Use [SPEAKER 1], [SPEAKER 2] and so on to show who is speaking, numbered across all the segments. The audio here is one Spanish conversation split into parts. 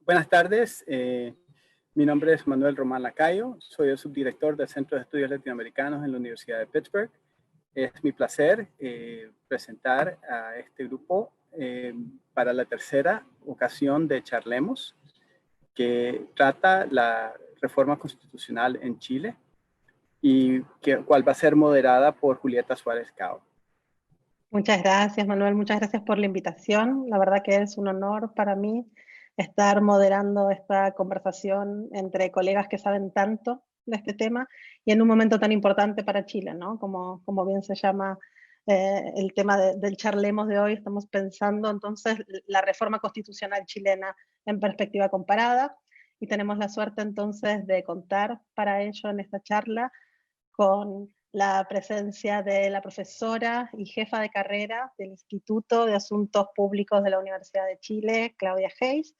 [SPEAKER 1] Buenas tardes, mi nombre es Manuel Román Lacayo, soy el subdirector del Centro de Estudios Latinoamericanos en la Universidad de Pittsburgh. Es mi placer presentar a este grupo para la tercera ocasión de Charlemos, que trata la reforma constitucional en Chile y cual va a ser moderada por Julieta Suárez Cao.
[SPEAKER 2] Muchas gracias, Manuel. Muchas gracias por la invitación. La verdad que es un honor para mí estar moderando esta conversación entre colegas que saben tanto de este tema y en un momento tan importante para Chile, ¿no? Como bien se llama el tema del Charlemos de hoy, estamos pensando entonces la reforma constitucional chilena en perspectiva comparada y tenemos la suerte entonces de contar para ello en esta charla con la presencia de la profesora y jefa de carrera del Instituto de Asuntos Públicos de la Universidad de Chile, Claudia Hayes.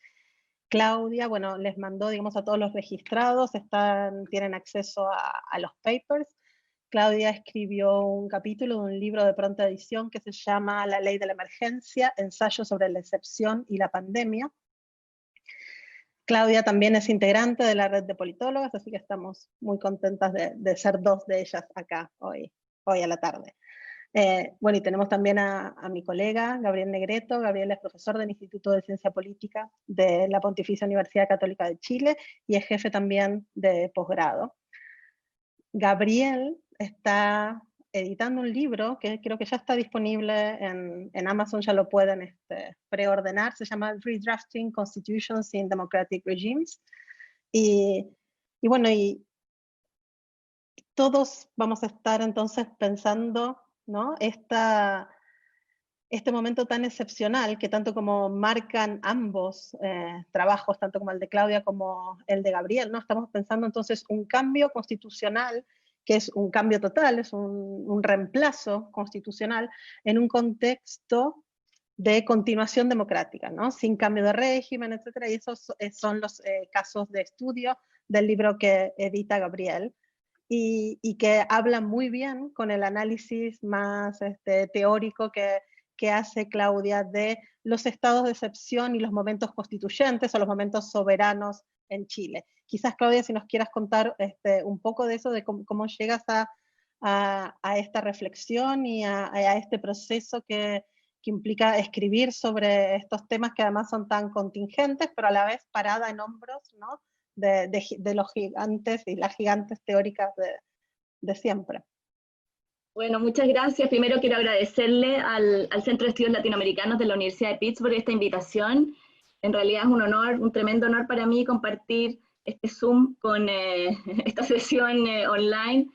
[SPEAKER 2] Claudia, bueno, les mandó, digamos, a todos los registrados, tienen acceso a los papers. Claudia escribió un capítulo de un libro de pronta edición que se llama La Ley de la Emergencia, ensayo sobre la excepción y la pandemia. Claudia también es integrante de la red de politólogas, así que estamos muy contentas de ser dos de ellas acá hoy a la tarde. Bueno, y tenemos también a mi colega, Gabriel Negreto. Gabriel es profesor del Instituto de Ciencia Política de la Pontificia Universidad Católica de Chile y es jefe también de posgrado. Gabriel está editando un libro que creo que ya está disponible en Amazon, ya lo pueden preordenar, se llama Redrafting Constitutions in Democratic Regimes. Y bueno, y todos vamos a estar entonces pensando, ¿no? Este momento tan excepcional que tanto como marcan ambos trabajos, tanto como el de Claudia como el de Gabriel, ¿no? Estamos pensando entonces un cambio constitucional que es un cambio total, es un reemplazo constitucional en un contexto de continuación democrática, ¿no? Sin cambio de régimen, etcétera, y esos son los casos de estudio del libro que edita Gabriel, y que habla muy bien con el análisis más teórico que hace Claudia de los estados de excepción y los momentos constituyentes o los momentos soberanos en Chile. Quizás, Claudia, si nos quieras contar un poco de eso, de cómo llegas a esta reflexión y a este proceso que implica escribir sobre estos temas que además son tan contingentes, pero a la vez parada en hombros, ¿no? de los gigantes y las gigantes teóricas de siempre.
[SPEAKER 3] Bueno, muchas gracias. Primero quiero agradecerle al Centro de Estudios Latinoamericanos de la Universidad de Pittsburgh esta invitación. En realidad es un honor, un tremendo honor para mí compartir este Zoom con esta sesión online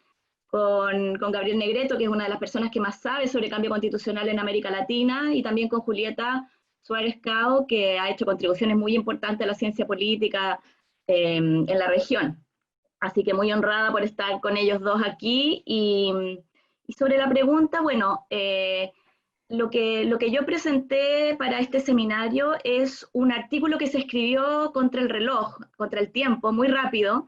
[SPEAKER 3] con Gabriel Negreto, que es una de las personas que más sabe sobre cambio constitucional en América Latina, y también con Julieta Suárez Cao, que ha hecho contribuciones muy importantes a la ciencia política en la región. Así que muy honrada por estar con ellos dos aquí. Y sobre la pregunta, bueno, lo que yo presenté para este seminario es un artículo que se escribió contra el reloj, contra el tiempo, muy rápido,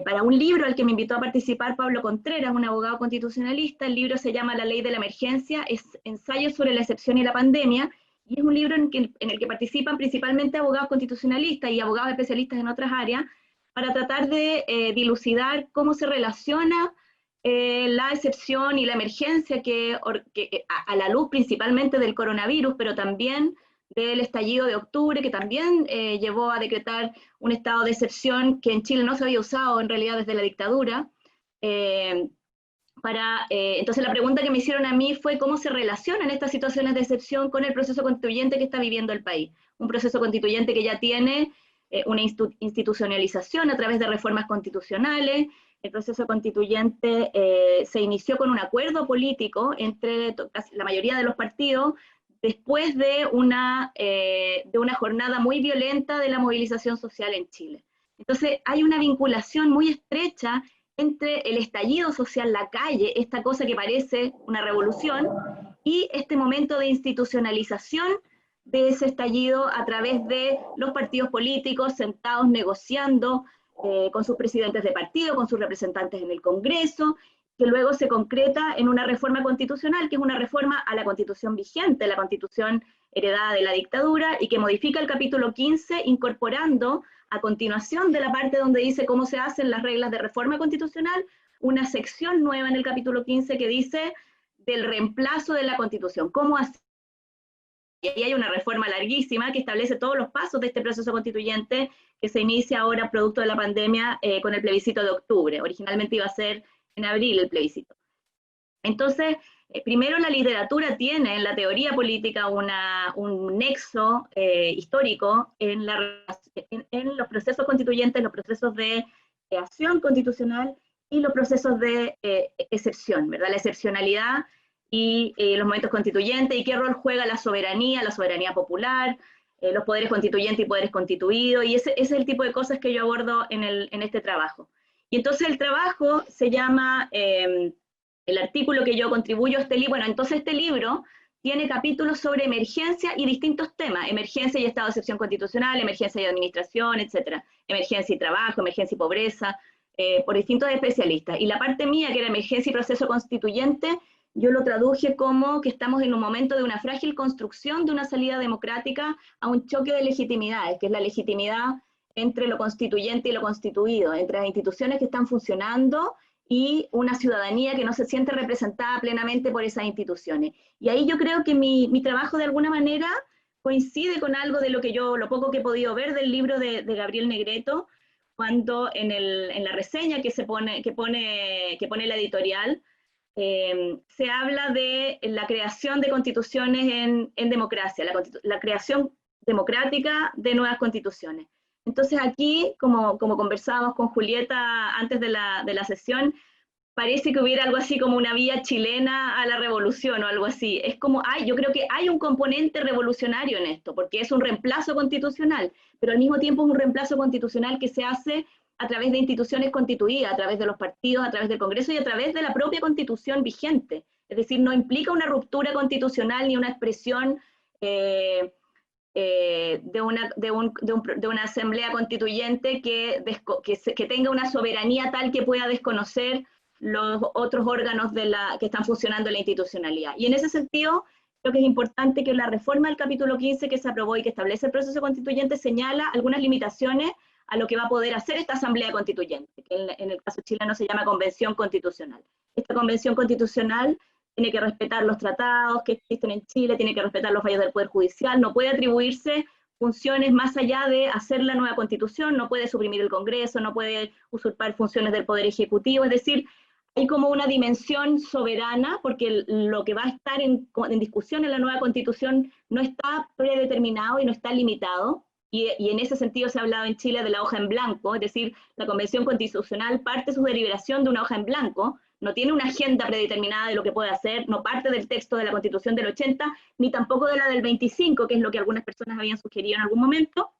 [SPEAKER 3] para un libro al que me invitó a participar Pablo Contreras, un abogado constitucionalista. El libro se llama La Ley de la Emergencia, es ensayo sobre la excepción y la pandemia, y es un libro en el que participan principalmente abogados constitucionalistas y abogados especialistas en otras áreas, para tratar de dilucidar cómo se relaciona la excepción y la emergencia a la luz principalmente del coronavirus, pero también del estallido de octubre, que también llevó a decretar un estado de excepción que en Chile no se había usado en realidad desde la dictadura. Entonces la pregunta que me hicieron a mí fue cómo se relacionan estas situaciones de excepción con el proceso constituyente que está viviendo el país. Un proceso constituyente que ya tiene una institucionalización a través de reformas constitucionales. El proceso constituyente se inició con un acuerdo político entre casi la mayoría de los partidos después de una jornada muy violenta de la movilización social en Chile. Entonces hay una vinculación muy estrecha entre el estallido social, la calle, esta cosa que parece una revolución, y este momento de institucionalización de ese estallido a través de los partidos políticos sentados negociando con sus presidentes de partido, con sus representantes en el Congreso, que luego se concreta en una reforma constitucional, que es una reforma a la Constitución vigente, la Constitución heredada de la dictadura y que modifica el capítulo 15 incorporando a continuación de la parte donde dice cómo se hacen las reglas de reforma constitucional, una sección nueva en el capítulo 15 que dice del reemplazo de la Constitución, cómo hacer. Y ahí hay una reforma larguísima que establece todos los pasos de este proceso constituyente que se inicia ahora producto de la pandemia con el plebiscito de octubre. Originalmente iba a ser en abril el plebiscito. Entonces, primero la literatura tiene en la teoría política un nexo histórico en los procesos constituyentes, los procesos de creación constitucional y los procesos de excepción, ¿verdad? La excepcionalidad y los momentos constituyentes y qué rol juega la soberanía popular, los poderes constituyentes y poderes constituidos, y ese es el tipo de cosas que yo abordo en este trabajo. Y entonces el trabajo se llama, el artículo que yo contribuyo a este libro, bueno, entonces este libro tiene capítulos sobre emergencia y distintos temas, emergencia y estado de excepción constitucional, emergencia y administración, etcétera, emergencia y trabajo, emergencia y pobreza, por distintos especialistas. Y la parte mía, que era emergencia y proceso constituyente, yo lo traduje como que estamos en un momento de una frágil construcción de una salida democrática a un choque de legitimidades, que es la legitimidad entre lo constituyente y lo constituido, entre las instituciones que están funcionando y una ciudadanía que no se siente representada plenamente por esas instituciones. Y ahí yo creo que mi trabajo de alguna manera coincide con algo de lo poco que he podido ver del libro de Gabriel Negreto, cuando en la reseña que pone la editorial, se habla de la creación de constituciones en democracia, la creación democrática de nuevas constituciones. Entonces aquí, como conversábamos con Julieta antes de la sesión, parece que hubiera algo así como una vía chilena a la revolución o algo así. Es como, yo creo que hay un componente revolucionario en esto, porque es un reemplazo constitucional, pero al mismo tiempo es un reemplazo constitucional que se hace a través de instituciones constituidas, a través de los partidos, a través del Congreso y a través de la propia Constitución vigente. Es decir, no implica una ruptura constitucional ni una expresión de una asamblea constituyente que tenga una soberanía tal que pueda desconocer los otros órganos que están funcionando en la institucionalidad. Y en ese sentido, creo que es importante que la reforma del capítulo 15 que se aprobó y que establece el proceso constituyente señala algunas limitaciones a lo que va a poder hacer esta asamblea constituyente, que en el caso chileno se llama convención constitucional. Esta convención constitucional tiene que respetar los tratados que existen en Chile, tiene que respetar los fallos del Poder Judicial, no puede atribuirse funciones más allá de hacer la nueva constitución, no puede suprimir el Congreso, no puede usurpar funciones del Poder Ejecutivo, es decir, hay como una dimensión soberana, porque lo que va a estar en discusión en la nueva constitución no está predeterminado y no está limitado, y en ese sentido se ha hablado en Chile de la hoja en blanco, es decir, la Convención Constitucional parte su deliberación de una hoja en blanco, no tiene una agenda predeterminada de lo que puede hacer, no parte del texto de la Constitución del 80, ni tampoco de la del 25, que es lo que algunas personas habían sugerido en algún momento,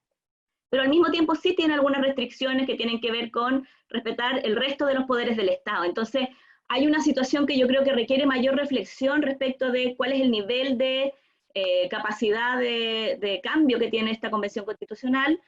[SPEAKER 3] pero al mismo tiempo sí tiene algunas restricciones que tienen que ver con respetar el resto de los poderes del Estado. Entonces, hay una situación que yo creo que requiere mayor reflexión respecto de cuál es el nivel de capacidad de cambio que tiene esta Convención Constitucional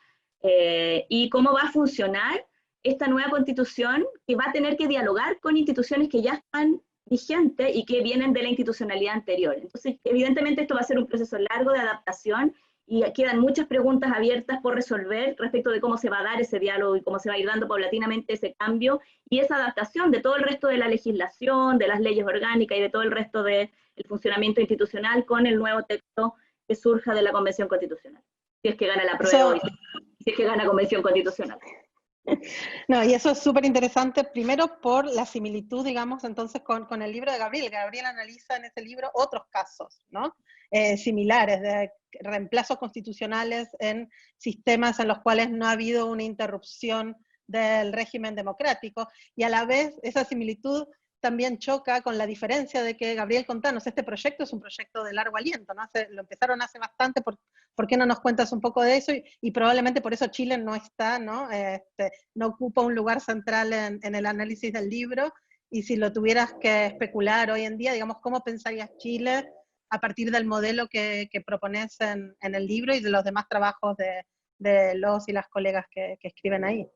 [SPEAKER 3] y cómo va a funcionar esta nueva Constitución, que va a tener que dialogar con instituciones que ya están vigentes y que vienen de la institucionalidad anterior. Entonces, evidentemente esto va a ser un proceso largo de adaptación y quedan muchas preguntas abiertas por resolver respecto de cómo se va a dar ese diálogo y cómo se va a ir dando paulatinamente ese cambio y esa adaptación de todo el resto de la legislación, de las leyes orgánicas y de todo el resto del funcionamiento institucional con el nuevo texto que surja de la Convención Constitucional. Si es que gana la prueba y si es que gana Convención Constitucional.
[SPEAKER 2] No, y eso es súper interesante, primero por la similitud, digamos, entonces con el libro de Gabriel. Gabriel analiza en ese libro otros casos, ¿no? Similares, de reemplazos constitucionales en sistemas en los cuales no ha habido una interrupción del régimen democrático, y a la vez esa similitud también choca con la diferencia de que, Gabriel, contanos, este proyecto es un proyecto de largo aliento, ¿no? Lo empezaron hace bastante, ¿por qué no nos cuentas un poco de eso? Y probablemente por eso Chile no está, ¿no? No ocupa un lugar central en el análisis del libro, y si lo tuvieras que especular hoy en día, digamos, ¿cómo pensarías Chile a partir del modelo que propones en el libro y de los demás trabajos de los y las colegas que escriben ahí?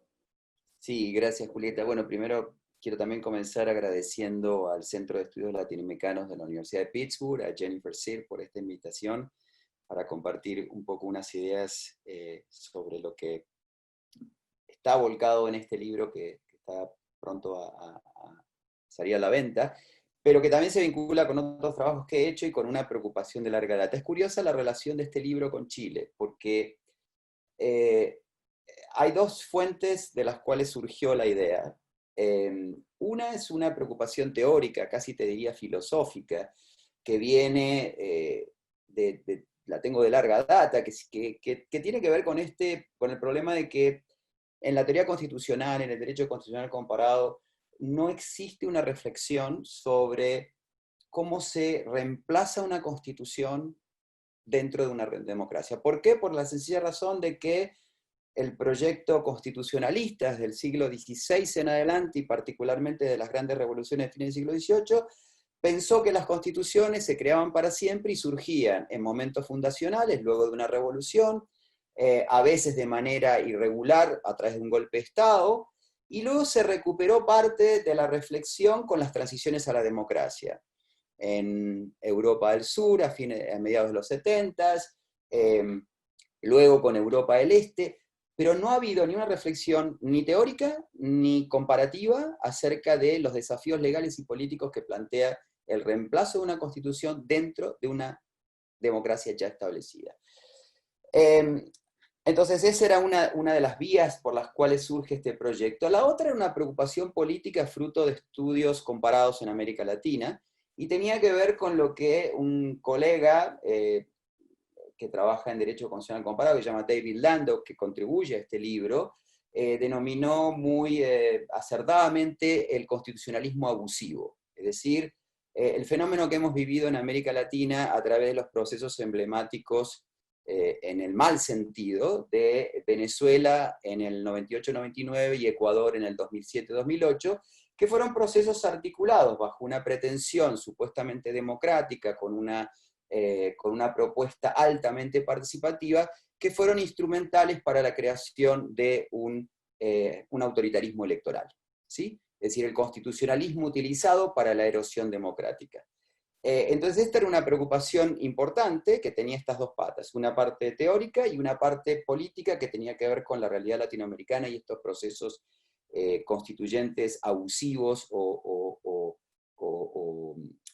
[SPEAKER 4] Sí, gracias Julieta. Bueno, primero quiero también comenzar agradeciendo al Centro de Estudios Latinoamericanos de la Universidad de Pittsburgh, a Jennifer Sir por esta invitación. para compartir un poco unas ideas sobre lo que está volcado en este libro que está pronto a salir a la venta, pero que también se vincula con otros trabajos que he hecho y con una preocupación de larga data. Es curiosa la relación de este libro con Chile, porque hay dos fuentes de las cuales surgió la idea. Una es una preocupación teórica, casi te diría filosófica, que viene, la tengo de larga data, que tiene que ver con el problema de que en la teoría constitucional, en el derecho constitucional comparado, no existe una reflexión sobre cómo se reemplaza una constitución dentro de una democracia. ¿Por qué? Por la sencilla razón de que el proyecto constitucionalista desde el siglo XVI en adelante, y particularmente de las grandes revoluciones de fines del siglo XVIII, pensó que las constituciones se creaban para siempre y surgían en momentos fundacionales, luego de una revolución, a veces de manera irregular a través de un golpe de Estado, y luego se recuperó parte de la reflexión con las transiciones a la democracia. En Europa del Sur, a mediados de los 70, luego con Europa del Este, pero no ha habido ni una reflexión ni teórica ni comparativa acerca de los desafíos legales y políticos que plantea el reemplazo de una constitución dentro de una democracia ya establecida. Entonces esa era una de las vías por las cuales surge este proyecto. La otra era una preocupación política fruto de estudios comparados en América Latina, y tenía que ver con lo que un colega que trabaja en Derecho Constitucional Comparado, que se llama David Lando, que contribuye a este libro, denominó muy acertadamente el constitucionalismo abusivo. Es decir, el fenómeno que hemos vivido en América Latina a través de los procesos emblemáticos en el mal sentido de Venezuela en el 98-99 y Ecuador en el 2007-2008, que fueron procesos articulados bajo una pretensión supuestamente democrática, con una propuesta altamente participativa, que fueron instrumentales para la creación de un autoritarismo electoral, ¿sí? Es decir, el constitucionalismo utilizado para la erosión democrática. Entonces esta era una preocupación importante que tenía estas dos patas, una parte teórica y una parte política que tenía que ver con la realidad latinoamericana y estos procesos constituyentes abusivos o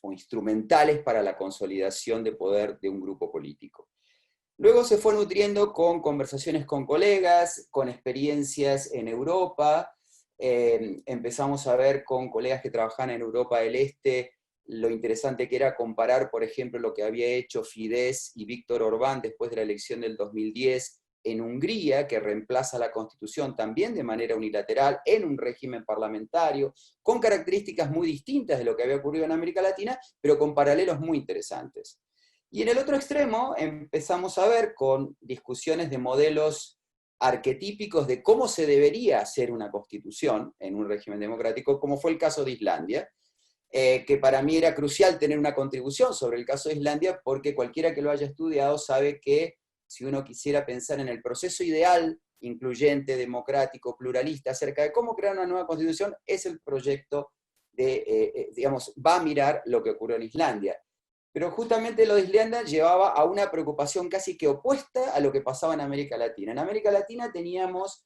[SPEAKER 4] instrumentales para la consolidación de poder de un grupo político. Luego se fue nutriendo con conversaciones con colegas, con experiencias en Europa. Empezamos a ver con colegas que trabajaban en Europa del Este lo interesante que era comparar, por ejemplo, lo que había hecho Fidesz y Víctor Orbán después de la elección del 2010 en Hungría, que reemplaza la Constitución también de manera unilateral en un régimen parlamentario, con características muy distintas de lo que había ocurrido en América Latina, pero con paralelos muy interesantes. Y en el otro extremo empezamos a ver con discusiones de modelos arquetípicos de cómo se debería hacer una constitución en un régimen democrático, como fue el caso de Islandia, que para mí era crucial tener una contribución sobre el caso de Islandia, porque cualquiera que lo haya estudiado sabe que si uno quisiera pensar en el proceso ideal, incluyente, democrático, pluralista, acerca de cómo crear una nueva constitución, es el proyecto digamos, va a mirar lo que ocurrió en Islandia. Pero justamente lo de Islandia llevaba a una preocupación casi que opuesta a lo que pasaba en América Latina. En América Latina teníamos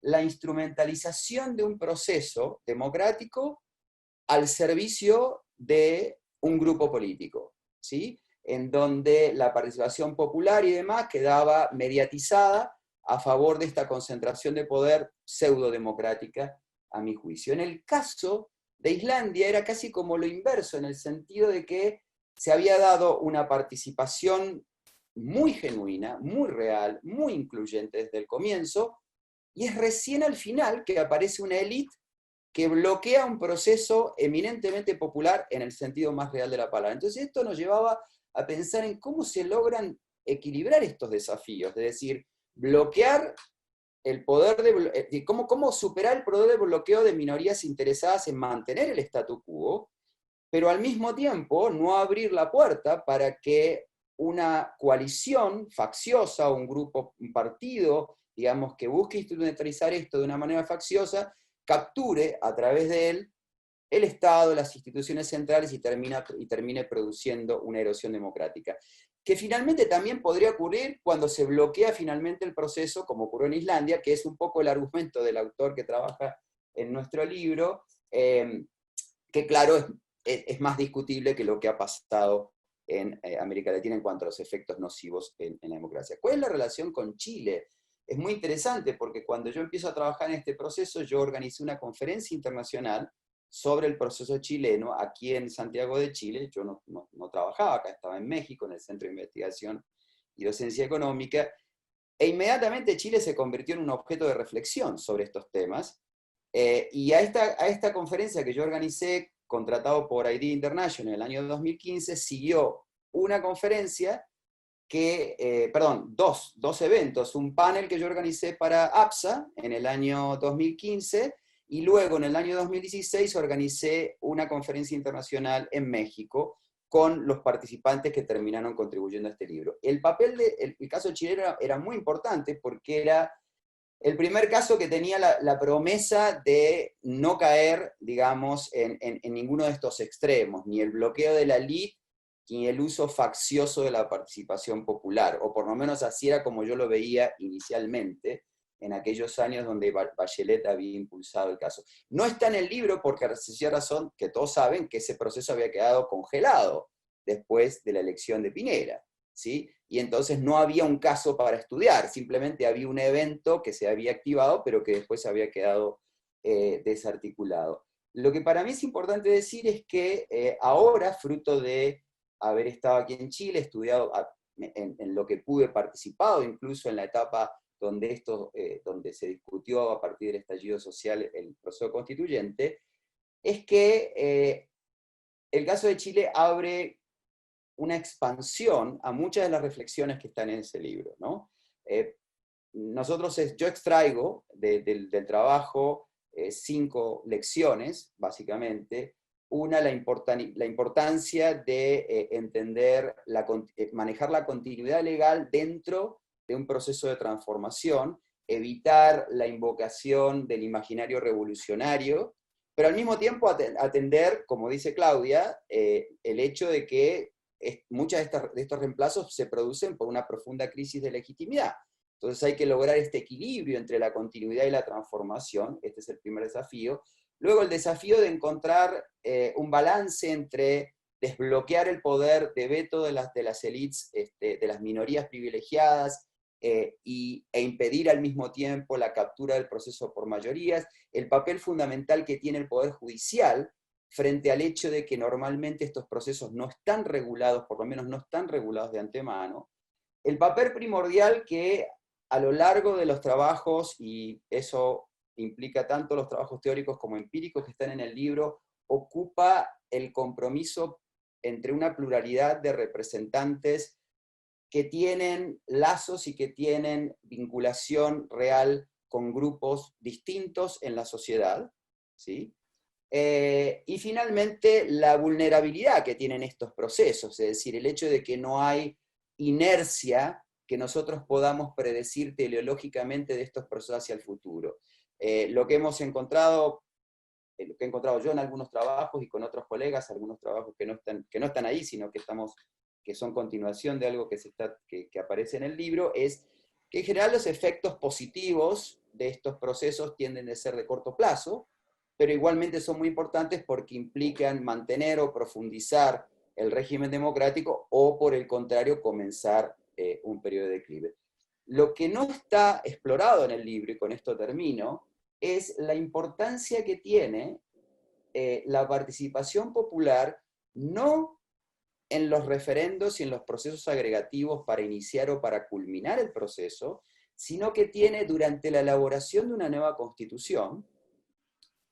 [SPEAKER 4] la instrumentalización de un proceso democrático al servicio de un grupo político, ¿sí? En donde la participación popular y demás quedaba mediatizada a favor de esta concentración de poder pseudo-democrática, a mi juicio. En el caso de Islandia era casi como lo inverso, en el sentido de que se había dado una participación muy genuina, muy real, muy incluyente desde el comienzo, y es recién al final que aparece una élite que bloquea un proceso eminentemente popular en el sentido más real de la palabra. Entonces esto nos llevaba a pensar en cómo se logran equilibrar estos desafíos, es decir, bloquear el poder de cómo superar el poder de bloqueo de minorías interesadas en mantener el statu quo, pero al mismo tiempo no abrir la puerta para que una coalición facciosa, un grupo, un partido, digamos, que busque instrumentalizar esto de una manera facciosa, capture a través de él el Estado, las instituciones centrales y termine produciendo una erosión democrática. que finalmente también podría ocurrir cuando se bloquea finalmente el proceso, como ocurrió en Islandia, que es un poco el argumento del autor que trabaja en nuestro libro, que claro, es más discutible que lo que ha pasado en América Latina en cuanto a los efectos nocivos en la democracia. ¿Cuál es la relación con Chile? Es muy interesante porque cuando yo empiezo a trabajar en este proceso, yo organicé una conferencia internacional sobre el proceso chileno aquí en Santiago de Chile. Yo no trabajaba acá, estaba en México, en el Centro de Investigación y Docencia Económica, e inmediatamente Chile se convirtió en un objeto de reflexión sobre estos temas, y a esta conferencia que yo organicé, contratado por ID International en el año 2015, siguió una conferencia dos eventos, un panel que yo organicé para APSA en el año 2015, y luego en el año 2016 organicé una conferencia internacional en México con los participantes que terminaron contribuyendo a este libro. El papel del caso chileno era muy importante porque era el primer caso que tenía la promesa de no caer, digamos, en ninguno de estos extremos, ni el bloqueo de la elite, ni el uso faccioso de la participación popular, o por lo menos así era como yo lo veía inicialmente, en aquellos años donde Bachelet había impulsado el caso. No está en el libro porque, por sencilla razón, que todos saben que ese proceso había quedado congelado después de la elección de Piñera, ¿sí? Y entonces no había un caso para estudiar, simplemente había un evento que se había activado, pero que después había quedado desarticulado. Lo que para mí es importante decir es que ahora, fruto de haber estado aquí en Chile, estudiado en lo que pude, participado incluso en la etapa donde se discutió a partir del estallido social el proceso constituyente, es que el caso de Chile abre una expansión a muchas de las reflexiones que están en ese libro, ¿no? Yo extraigo del trabajo 5 lecciones, básicamente. Una, la importancia de entender, manejar la continuidad legal dentro de un proceso de transformación, evitar la invocación del imaginario revolucionario, pero al mismo tiempo atender, como dice Claudia, el hecho de que muchos de estos reemplazos se producen por una profunda crisis de legitimidad. Entonces hay que lograr este equilibrio entre la continuidad y la transformación. Este es el primer desafío. Luego el desafío de encontrar un balance entre desbloquear el poder de veto de las élites, de las minorías privilegiadas, e impedir al mismo tiempo la captura del proceso por mayorías, el papel fundamental que tiene el Poder Judicial frente al hecho de que normalmente estos procesos no están regulados, por lo menos no están regulados de antemano, el papel primordial que a lo largo de los trabajos, y eso implica tanto los trabajos teóricos como empíricos que están en el libro, ocupa el compromiso entre una pluralidad de representantes que tienen lazos y que tienen vinculación real con grupos distintos en la sociedad, ¿sí? Y finalmente la vulnerabilidad que tienen estos procesos, es decir, el hecho de que no hay inercia que nosotros podamos predecir teleológicamente de estos procesos hacia el futuro. Lo que hemos encontrado, lo que he encontrado yo en algunos trabajos y con otros colegas, algunos trabajos que no están ahí, sino que son continuación de algo que aparece en el libro, es que en general los efectos positivos de estos procesos tienden a ser de corto plazo, pero igualmente son muy importantes porque implican mantener o profundizar el régimen democrático, o por el contrario, comenzar un periodo de declive. Lo que no está explorado en el libro, y con esto termino, es la importancia que tiene la participación popular, no en los referendos y en los procesos agregativos para iniciar o para culminar el proceso, sino que tiene durante la elaboración de una nueva constitución,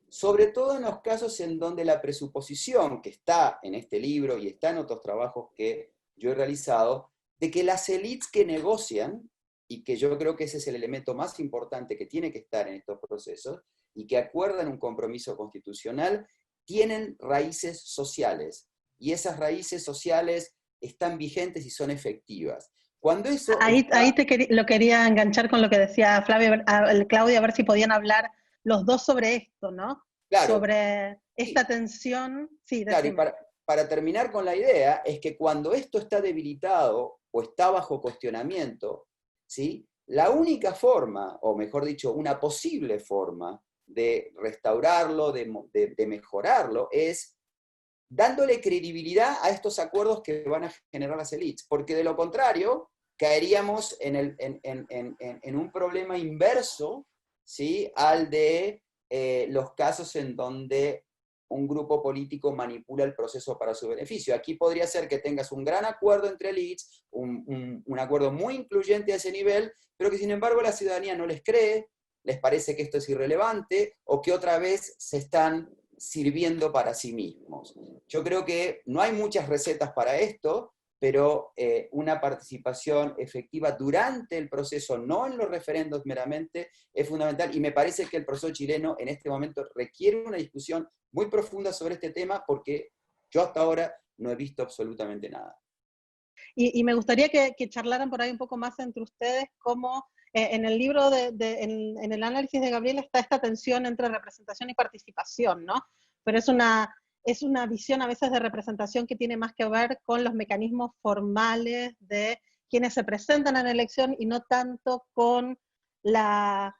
[SPEAKER 4] sobre todo en los casos en donde la presuposición que está en este libro y está en otros trabajos que yo he realizado, de que las élites que negocian, y que yo creo que ese es el elemento más importante que tiene que estar en estos procesos, y que acuerdan un compromiso constitucional, tienen raíces sociales, y esas raíces sociales están vigentes y son efectivas. Cuando eso
[SPEAKER 2] ahí lo quería enganchar con lo que decía Claudia, a ver si podían hablar los dos sobre esto, ¿no?
[SPEAKER 4] Claro.
[SPEAKER 2] Sobre esta tensión. Sí,
[SPEAKER 4] claro, para terminar con la idea, es que cuando esto está debilitado o está bajo cuestionamiento, ¿sí? La única forma, o mejor dicho, una posible forma de restaurarlo, de mejorarlo, es dándole credibilidad a estos acuerdos que van a generar las élites, porque de lo contrario caeríamos en un problema inverso, ¿sí? Al de los casos en donde un grupo político manipula el proceso para su beneficio. Aquí podría ser que tengas un gran acuerdo entre élites, un acuerdo muy incluyente a ese nivel, pero que sin embargo la ciudadanía no les cree, les parece que esto es irrelevante, o que otra vez se están sirviendo para sí mismos. Yo creo que no hay muchas recetas para esto, pero una participación efectiva durante el proceso, no en los referendos meramente, es fundamental, y me parece que el proceso chileno en este momento requiere una discusión muy profunda sobre este tema, porque yo hasta ahora no he visto absolutamente nada.
[SPEAKER 2] Y me gustaría que charlaran por ahí un poco más entre ustedes cómo en el libro, en el análisis de Gabriel está esta tensión entre representación y participación, ¿no? Pero es una visión a veces de representación que tiene más que ver con los mecanismos formales de quienes se presentan en la elección y no tanto con la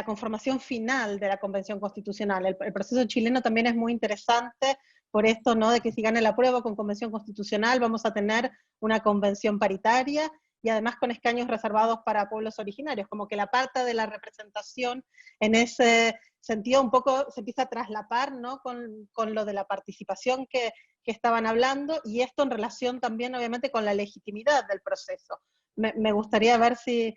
[SPEAKER 2] conformación final de la Convención Constitucional. El proceso chileno también es muy interesante por esto, ¿no? De que si gana el apruebo con Convención Constitucional vamos a tener una convención paritaria y además con escaños reservados para pueblos originarios, como que la parte de la representación en ese sentido un poco se empieza a traslapar, ¿no? con lo de la participación que estaban hablando, y esto en relación también obviamente con la legitimidad del proceso. Me gustaría ver si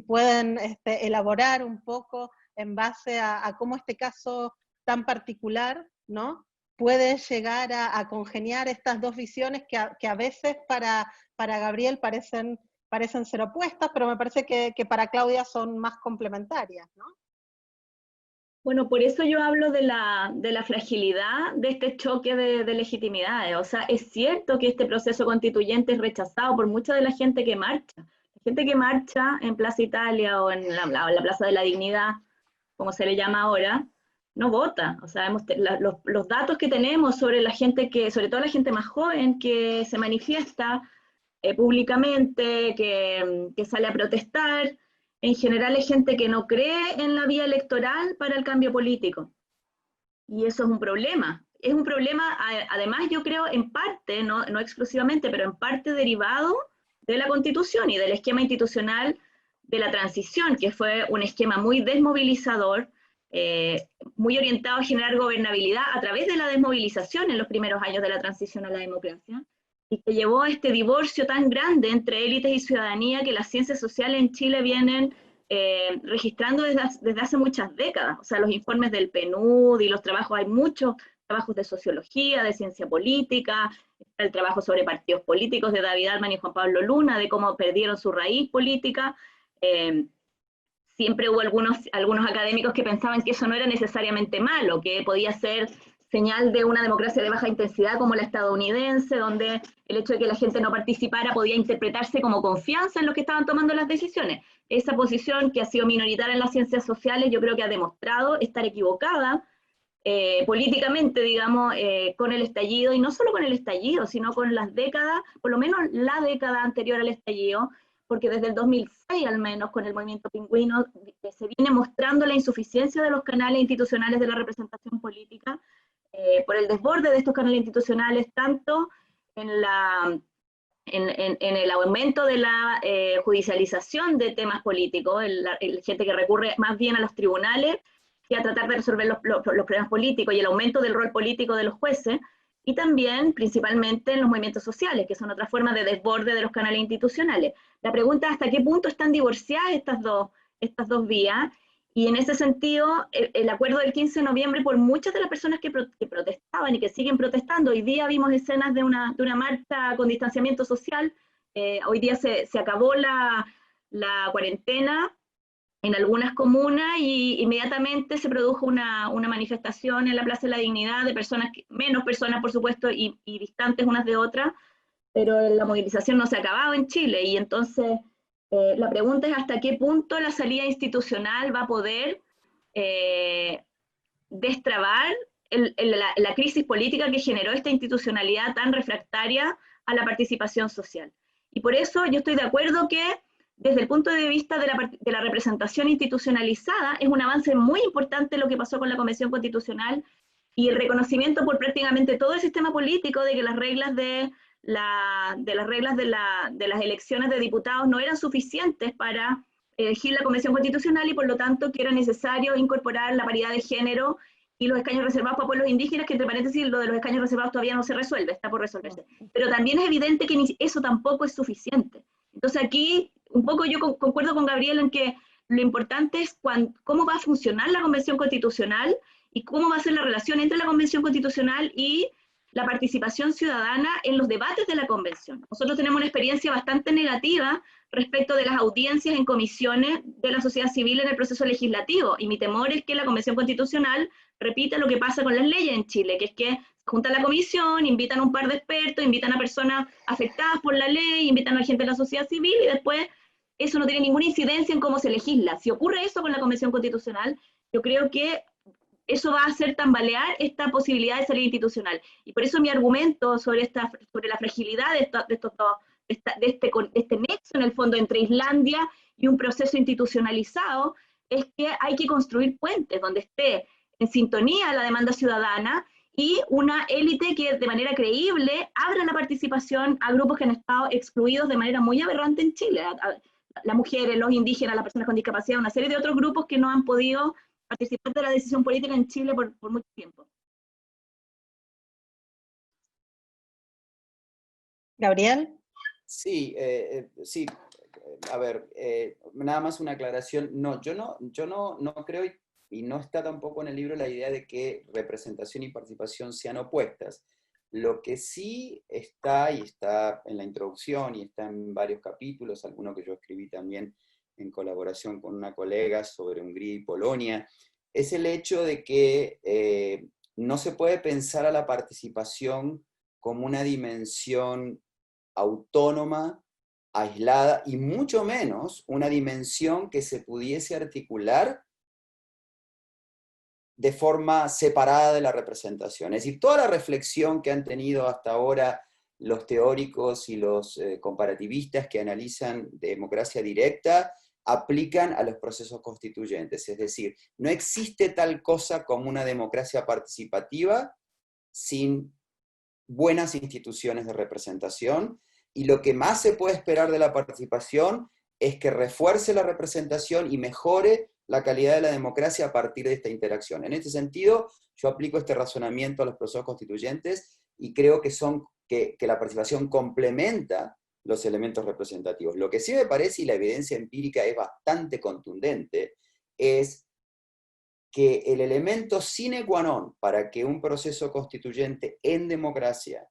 [SPEAKER 2] pueden elaborar un poco en base a cómo este caso tan particular, ¿no? Puede llegar a congeniar estas dos visiones que a veces para Gabriel parecen ser opuestas, pero me parece que para Claudia son más complementarias, ¿no?
[SPEAKER 3] Bueno, por eso yo hablo de la fragilidad de este choque de legitimidades. O sea, es cierto que este proceso constituyente es rechazado por mucha de la gente que marcha. La gente que marcha en Plaza Italia o en la Plaza de la Dignidad, como se le llama ahora, no vota. O sea, los datos que tenemos sobre la gente sobre todo la gente más joven que se manifiesta públicamente, que sale a protestar, en general es gente que no cree en la vía electoral para el cambio político. Y eso es un problema. Es un problema, además yo creo, en parte, no exclusivamente, pero en parte derivado de la Constitución y del esquema institucional de la transición, que fue un esquema muy desmovilizador, muy orientado a generar gobernabilidad a través de la desmovilización en los primeros años de la transición a la democracia, y que llevó a este divorcio tan grande entre élites y ciudadanía que las ciencias sociales en Chile vienen registrando desde hace muchas décadas. O sea, los informes del PNUD y los trabajos, hay muchos trabajos de sociología, de ciencia política, el trabajo sobre partidos políticos de David Altman y Juan Pablo Luna, de cómo perdieron su raíz política. Siempre hubo algunos académicos que pensaban que eso no era necesariamente malo, que podía ser señal de una democracia de baja intensidad como la estadounidense, donde el hecho de que la gente no participara podía interpretarse como confianza en los que estaban tomando las decisiones. Esa posición, que ha sido minoritaria en las ciencias sociales, yo creo que ha demostrado estar equivocada políticamente, digamos, con el estallido, y no solo con el estallido, sino con las décadas, por lo menos la década anterior al estallido, porque desde el 2006 al menos, con el movimiento Pingüino, se viene mostrando la insuficiencia de los canales institucionales de la representación política, por el desborde de estos canales institucionales, tanto en el aumento de la judicialización de temas políticos, gente que recurre más bien a los tribunales que a tratar de resolver los problemas políticos, y el aumento del rol político de los jueces, y también principalmente en los movimientos sociales, que son otra forma de desborde de los canales institucionales. La pregunta es hasta qué punto están divorciadas estas dos vías, y en ese sentido, el acuerdo del 15 de noviembre, por muchas de las personas que protestaban y que siguen protestando, hoy día vimos escenas de una marcha con distanciamiento social, hoy día se acabó la cuarentena en algunas comunas, y inmediatamente se produjo una manifestación en la Plaza de la Dignidad de personas, menos personas por supuesto, y distantes unas de otras, pero la movilización no se ha acabado en Chile, y entonces la pregunta es hasta qué punto la salida institucional va a poder destrabar la crisis política que generó esta institucionalidad tan refractaria a la participación social. Y por eso yo estoy de acuerdo que desde el punto de vista de la representación institucionalizada es un avance muy importante lo que pasó con la Convención Constitucional y el reconocimiento por prácticamente todo el sistema político de que las reglas de las elecciones de diputados no eran suficientes para elegir la Convención Constitucional y por lo tanto que era necesario incorporar la paridad de género y los escaños reservados para pueblos indígenas, que entre paréntesis lo de los escaños reservados todavía no se resuelve, está por resolverse. Pero también es evidente que eso tampoco es suficiente. Entonces aquí, un poco yo concuerdo con Gabriel en que lo importante es cómo va a funcionar la Convención Constitucional y cómo va a ser la relación entre la Convención Constitucional y la participación ciudadana en los debates de la Convención. Nosotros tenemos una experiencia bastante negativa respecto de las audiencias en comisiones de la sociedad civil en el proceso legislativo, y mi temor es que la Convención Constitucional repita lo que pasa con las leyes en Chile, que es que junta la comisión, invitan a un par de expertos, invitan a personas afectadas por la ley, invitan a gente de la sociedad civil, y después eso no tiene ninguna incidencia en cómo se legisla. Si ocurre eso con la Convención Constitucional, yo creo que eso va a hacer tambalear esta posibilidad de salida institucional. Y por eso mi argumento sobre la fragilidad de este nexo en el fondo entre Islandia y un proceso institucionalizado es que hay que construir puentes donde esté en sintonía la demanda ciudadana y una élite que de manera creíble abra la participación a grupos que han estado excluidos de manera muy aberrante en Chile, las mujeres, los indígenas, las personas con discapacidad, una serie de otros grupos que no han podido participar de la decisión política en Chile por mucho tiempo.
[SPEAKER 2] Gabriel.
[SPEAKER 4] Sí, sí. A ver, nada más una aclaración. No, yo no creo, y no está tampoco en el libro la idea de que representación y participación sean opuestas. Lo que sí está, y está en la introducción, y está en varios capítulos, alguno que yo escribí también en colaboración con una colega sobre Hungría y Polonia, es el hecho de que no se puede pensar a la participación como una dimensión autónoma, aislada, y mucho menos una dimensión que se pudiese articular de forma separada de la representación. Es decir, toda la reflexión que han tenido hasta ahora los teóricos y los comparativistas que analizan democracia directa, aplican a los procesos constituyentes. Es decir, no existe tal cosa como una democracia participativa sin buenas instituciones de representación, y lo que más se puede esperar de la participación es que refuerce la representación y mejore la calidad de la democracia a partir de esta interacción. En este sentido, yo aplico este razonamiento a los procesos constituyentes y creo que la participación complementa los elementos representativos. Lo que sí me parece, y la evidencia empírica es bastante contundente, es que el elemento sine qua non para que un proceso constituyente en democracia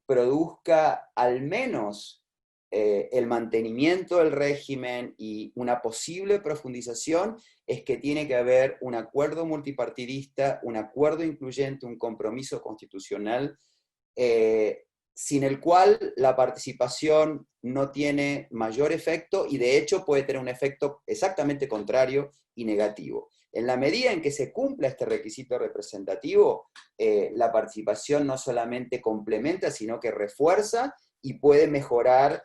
[SPEAKER 4] produzca al menos el mantenimiento del régimen y una posible profundización es que tiene que haber un acuerdo multipartidista, un acuerdo incluyente, un compromiso constitucional, sin el cual la participación no tiene mayor efecto y de hecho puede tener un efecto exactamente contrario y negativo. En la medida en que se cumpla este requisito representativo, la participación no solamente complementa, sino que refuerza y puede mejorar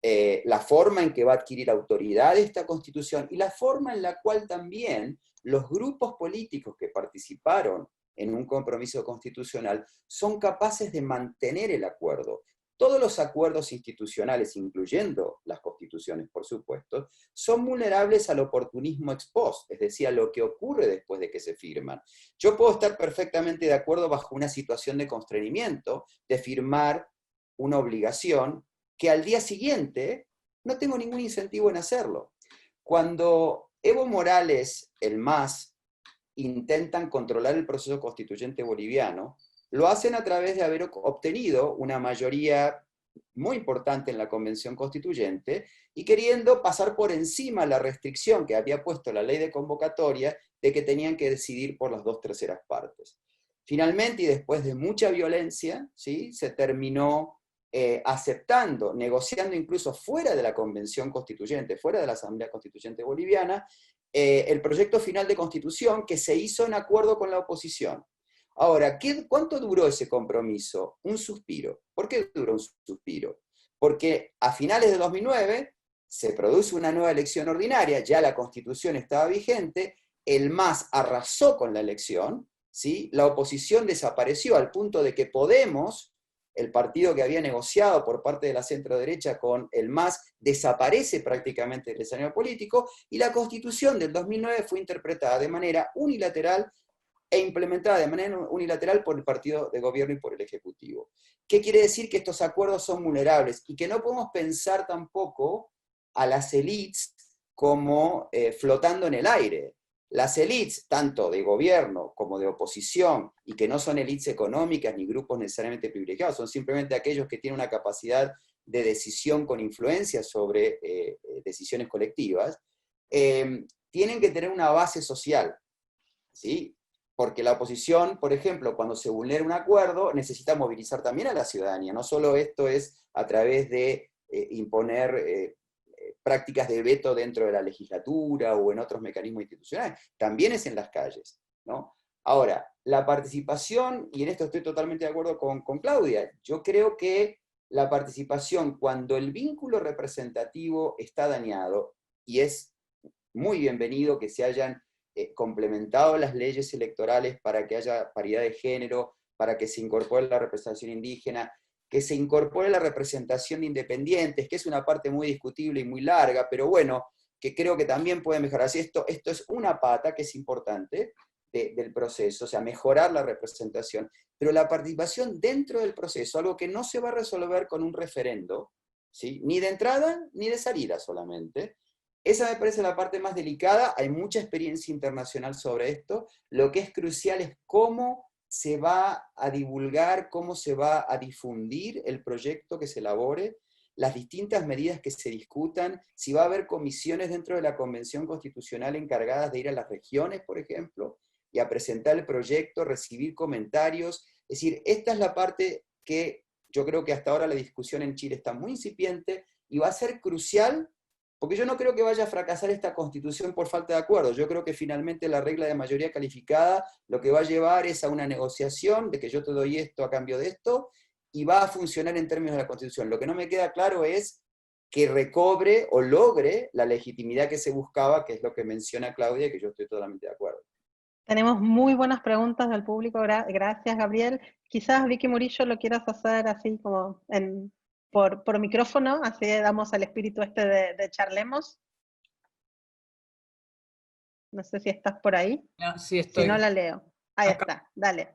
[SPEAKER 4] la forma en que va a adquirir autoridad esta Constitución y la forma en la cual también los grupos políticos que participaron en un compromiso constitucional son capaces de mantener el acuerdo. Todos los acuerdos institucionales, incluyendo las constituciones, por supuesto, son vulnerables al oportunismo ex post, es decir, a lo que ocurre después de que se firman. Yo puedo estar perfectamente de acuerdo bajo una situación de constreñimiento de firmar una obligación que al día siguiente no tengo ningún incentivo en hacerlo. Cuando Evo Morales, el MAS, intentan controlar el proceso constituyente boliviano, lo hacen a través de haber obtenido una mayoría muy importante en la Convención Constituyente y queriendo pasar por encima la restricción que había puesto la ley de convocatoria de que tenían que decidir por las 2/3 partes. Finalmente, y después de mucha violencia, ¿sí?, se terminó aceptando, negociando incluso fuera de la Convención Constituyente, fuera de la Asamblea Constituyente Boliviana, el proyecto final de Constitución que se hizo en acuerdo con la oposición. Ahora, ¿cuánto duró ese compromiso? Un suspiro. ¿Por qué duró un suspiro? Porque a finales de 2009 se produce una nueva elección ordinaria, ya la Constitución estaba vigente, el MAS arrasó con la elección, ¿sí? La oposición desapareció al punto de que Podemos, el partido que había negociado por parte de la centro-derecha con el MAS, desaparece prácticamente del escenario político, y la Constitución del 2009 fue interpretada de manera unilateral e implementada de manera unilateral por el partido de gobierno y por el Ejecutivo. ¿Qué quiere decir? Que estos acuerdos son vulnerables y que no podemos pensar tampoco a las élites como flotando en el aire. Las élites, tanto de gobierno como de oposición, y que no son élites económicas ni grupos necesariamente privilegiados, son simplemente aquellos que tienen una capacidad de decisión con influencia sobre decisiones colectivas, tienen que tener una base social, ¿sí? Porque la oposición, por ejemplo, cuando se vulnera un acuerdo, necesita movilizar también a la ciudadanía. No solo esto es a través de imponer prácticas de veto dentro de la legislatura o en otros mecanismos institucionales, también es en las calles, ¿no? Ahora, la participación, y en esto estoy totalmente de acuerdo con Claudia, yo creo que la participación, cuando el vínculo representativo está dañado, y es muy bienvenido que se hayan complementado las leyes electorales para que haya paridad de género, para que se incorpore la representación indígena, que se incorpore la representación de independientes, que es una parte muy discutible y muy larga, pero bueno, que creo que también puede mejorarse. Esto es una pata que es importante del proceso, o sea, mejorar la representación, pero la participación dentro del proceso, algo que no se va a resolver con un referendo, ¿sí? Ni de entrada ni de salida solamente. Esa me parece la parte más delicada, hay mucha experiencia internacional sobre esto, lo que es crucial es cómo se va a divulgar, cómo se va a difundir el proyecto que se elabore, las distintas medidas que se discutan, si va a haber comisiones dentro de la Convención Constitucional encargadas de ir a las regiones, por ejemplo, y a presentar el proyecto, recibir comentarios. Es decir, esta es la parte que yo creo que hasta ahora la discusión en Chile está muy incipiente y va a ser crucial, porque yo no creo que vaya a fracasar esta Constitución por falta de acuerdo. Yo creo que finalmente la regla de mayoría calificada lo que va a llevar es a una negociación de que yo te doy esto a cambio de esto, y va a funcionar en términos de la Constitución. Lo que no me queda claro es que recobre o logre la legitimidad que se buscaba, que es lo que menciona Claudia, y que yo estoy totalmente de acuerdo.
[SPEAKER 2] Tenemos muy buenas preguntas del público, gracias Gabriel. Quizás Vicky Murillo lo quieras hacer así como por micrófono, así damos al espíritu de charlemos. No sé si estás por ahí.
[SPEAKER 5] No, sí, estoy.
[SPEAKER 2] Si no, la leo. Ahí
[SPEAKER 5] Acá.
[SPEAKER 2] está, dale.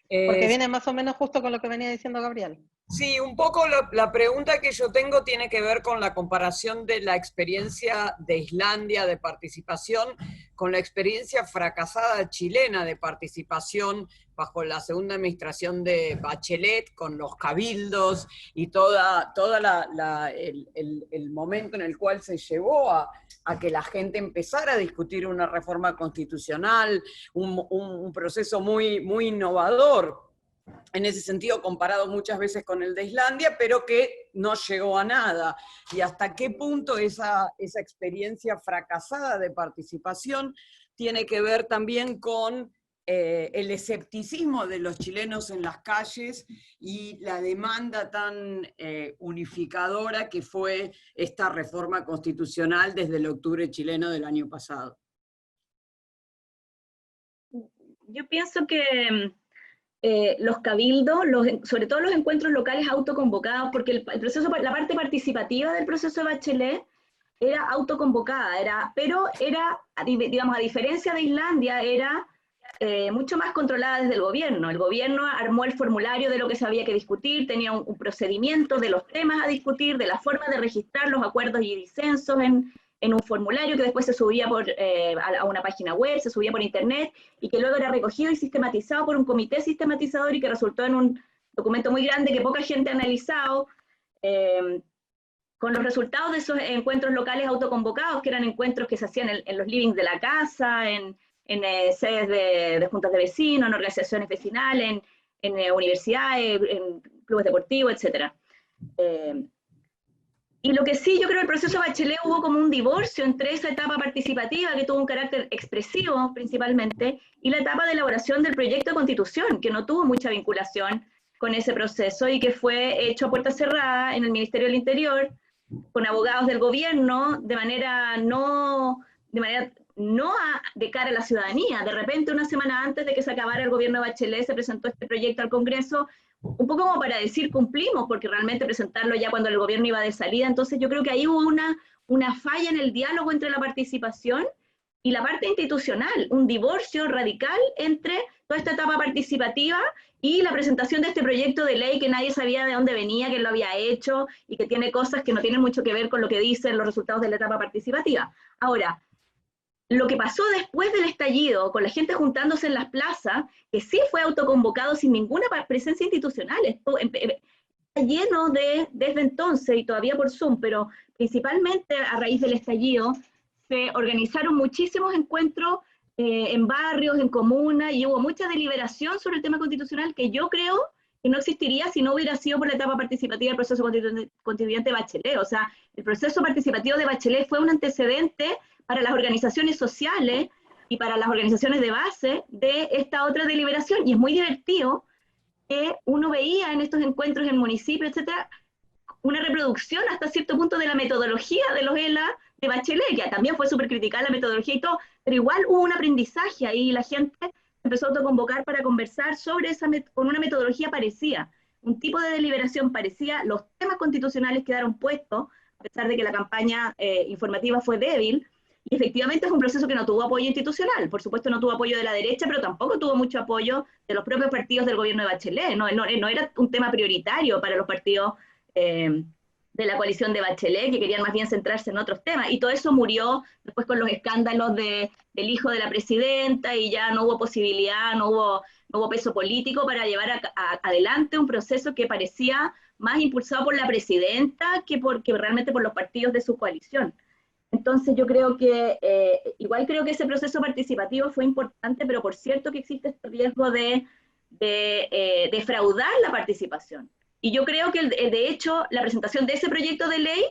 [SPEAKER 2] Porque viene más o menos justo con lo que venía diciendo Gabriel.
[SPEAKER 5] Sí, un poco la pregunta que yo tengo tiene que ver con la comparación de la experiencia de Islandia de participación con la experiencia fracasada chilena de participación bajo la segunda administración de Bachelet, con los cabildos y toda el momento en el cual se llevó a que la gente empezara a discutir una reforma constitucional, un proceso muy, muy innovador en ese sentido, comparado muchas veces con el de Islandia, pero que no llegó a nada. Y hasta qué punto esa experiencia fracasada de participación tiene que ver también con el escepticismo de los chilenos en las calles y la demanda tan unificadora que fue esta reforma constitucional desde el octubre chileno del año pasado.
[SPEAKER 3] Yo pienso que los cabildos, sobre todo los encuentros locales autoconvocados, porque el proceso, la parte participativa del proceso de Bachelet era autoconvocada, pero era, digamos, a diferencia de Islandia, era mucho más controlada desde el gobierno. El gobierno armó el formulario de lo que se había que discutir, tenía un procedimiento de los temas a discutir, de la forma de registrar los acuerdos y disensos en un formulario que después se subía a una página web, se subía por internet, y que luego era recogido y sistematizado por un comité sistematizador y que resultó en un documento muy grande que poca gente ha analizado, con los resultados de esos encuentros locales autoconvocados, que eran encuentros que se hacían en los livings de la casa, en sedes de juntas de vecinos, en organizaciones vecinales, en universidades, en clubes deportivos, etc. Y lo que sí, yo creo que el proceso Bachelet hubo como un divorcio entre esa etapa participativa, que tuvo un carácter expresivo principalmente, y la etapa de elaboración del proyecto de constitución, que no tuvo mucha vinculación con ese proceso y que fue hecho a puerta cerrada en el Ministerio del Interior, con abogados del gobierno, de manera no de cara a la ciudadanía. De repente, una semana antes de que se acabara el gobierno de Bachelet, se presentó este proyecto al Congreso, un poco como para decir cumplimos, porque realmente presentarlo ya cuando el gobierno iba de salida. Entonces yo creo que ahí hubo una falla en el diálogo entre la participación y la parte institucional, un divorcio radical entre toda esta etapa participativa y la presentación de este proyecto de ley que nadie sabía de dónde venía, quién lo había hecho, y que tiene cosas que no tienen mucho que ver con lo que dicen los resultados de la etapa participativa. Ahora, lo que pasó después del estallido, con la gente juntándose en las plazas, que sí fue autoconvocado sin ninguna presencia institucional, está lleno desde entonces, y todavía por Zoom, pero principalmente a raíz del estallido, se organizaron muchísimos encuentros en barrios, en comunas, y hubo mucha deliberación sobre el tema constitucional que yo creo que no existiría si no hubiera sido por la etapa participativa del proceso constituyente de Bachelet. O sea, el proceso participativo de Bachelet fue un antecedente para las organizaciones sociales y para las organizaciones de base de esta otra deliberación, y es muy divertido que uno veía en estos encuentros en municipios, etcétera, una reproducción hasta cierto punto de la metodología de los ELA de Bachelet, que también fue súper criticada la metodología y todo, pero igual hubo un aprendizaje ahí, y la gente empezó a autoconvocar para conversar sobre con una metodología parecida, un tipo de deliberación parecida, los temas constitucionales quedaron puestos, a pesar de que la campaña informativa fue débil, y efectivamente es un proceso que no tuvo apoyo institucional. Por supuesto no tuvo apoyo de la derecha, pero tampoco tuvo mucho apoyo de los propios partidos del gobierno de Bachelet. No era un tema prioritario para los partidos de la coalición de Bachelet, que querían más bien centrarse en otros temas. Y todo eso murió después con los escándalos del hijo de la presidenta, y ya no hubo posibilidad, no hubo peso político para llevar adelante un proceso que parecía más impulsado por la presidenta que realmente por los partidos de su coalición. Entonces yo creo que, igual creo que ese proceso participativo fue importante, pero por cierto que existe este riesgo de defraudar la participación. Y yo creo que, de hecho, la presentación de ese proyecto de ley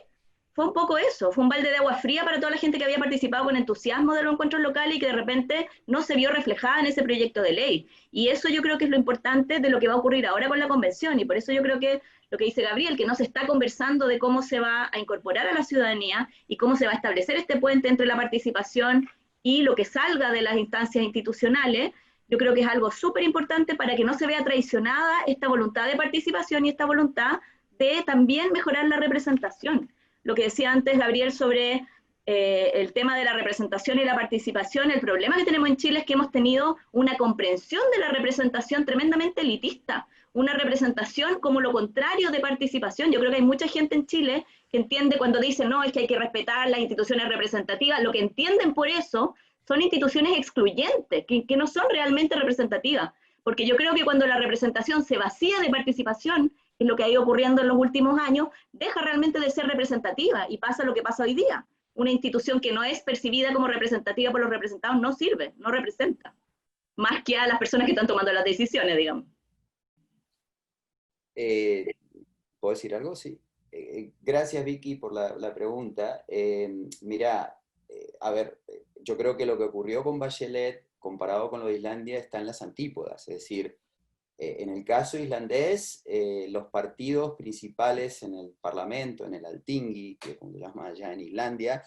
[SPEAKER 3] fue un poco eso, fue un balde de agua fría para toda la gente que había participado con entusiasmo de los encuentros locales y que de repente no se vio reflejada en ese proyecto de ley. Y eso yo creo que es lo importante de lo que va a ocurrir ahora con la convención, y por eso yo creo que lo que dice Gabriel, que no se está conversando de cómo se va a incorporar a la ciudadanía y cómo se va a establecer este puente entre la participación y lo que salga de las instancias institucionales. Yo creo que es algo súper importante para que no se vea traicionada esta voluntad de participación y esta voluntad de también mejorar la representación. Lo que decía antes Gabriel sobre el tema de la representación y la participación, el problema que tenemos en Chile es que hemos tenido una comprensión de la representación tremendamente elitista, una representación como lo contrario de participación. Yo creo que hay mucha gente en Chile que entiende cuando dicen, no, es que hay que respetar las instituciones representativas, lo que entienden por eso son instituciones excluyentes, que no son realmente representativas, porque yo creo que cuando la representación se vacía de participación, que es lo que ha ido ocurriendo en los últimos años, deja realmente de ser representativa, y pasa lo que pasa hoy día. Una institución que no es percibida como representativa por los representados no sirve, no representa, más que a las personas que están tomando las decisiones, digamos.
[SPEAKER 4] ¿Puedo decir algo? Sí. Gracias, Vicky, por la pregunta. Mirá, a ver, yo creo que lo que ocurrió con Bachelet, comparado con lo de Islandia, está en las antípodas. Es decir, en el caso islandés, los partidos principales en el Parlamento, en el Alþingi, que como se llama allá en Islandia,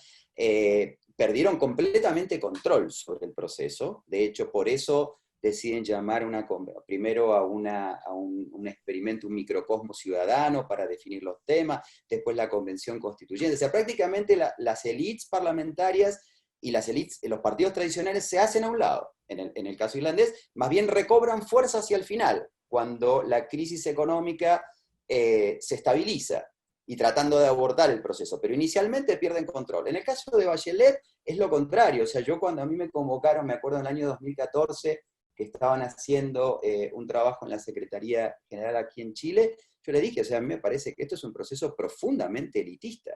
[SPEAKER 4] perdieron completamente control sobre el proceso. De hecho, por eso deciden llamar primero a un experimento, un microcosmo ciudadano para definir los temas, después la convención constituyente. O sea, prácticamente las élites parlamentarias y los partidos tradicionales se hacen a un lado. En el caso irlandés, más bien recobran fuerza hacia el final, cuando la crisis económica se estabiliza, y tratando de abordar el proceso, pero inicialmente pierden control. En el caso de Bachelet es lo contrario. O sea, yo cuando a mí me convocaron, me acuerdo en el año 2014, que estaban haciendo un trabajo en la Secretaría General aquí en Chile, yo le dije, o sea, a mí me parece que esto es un proceso profundamente elitista,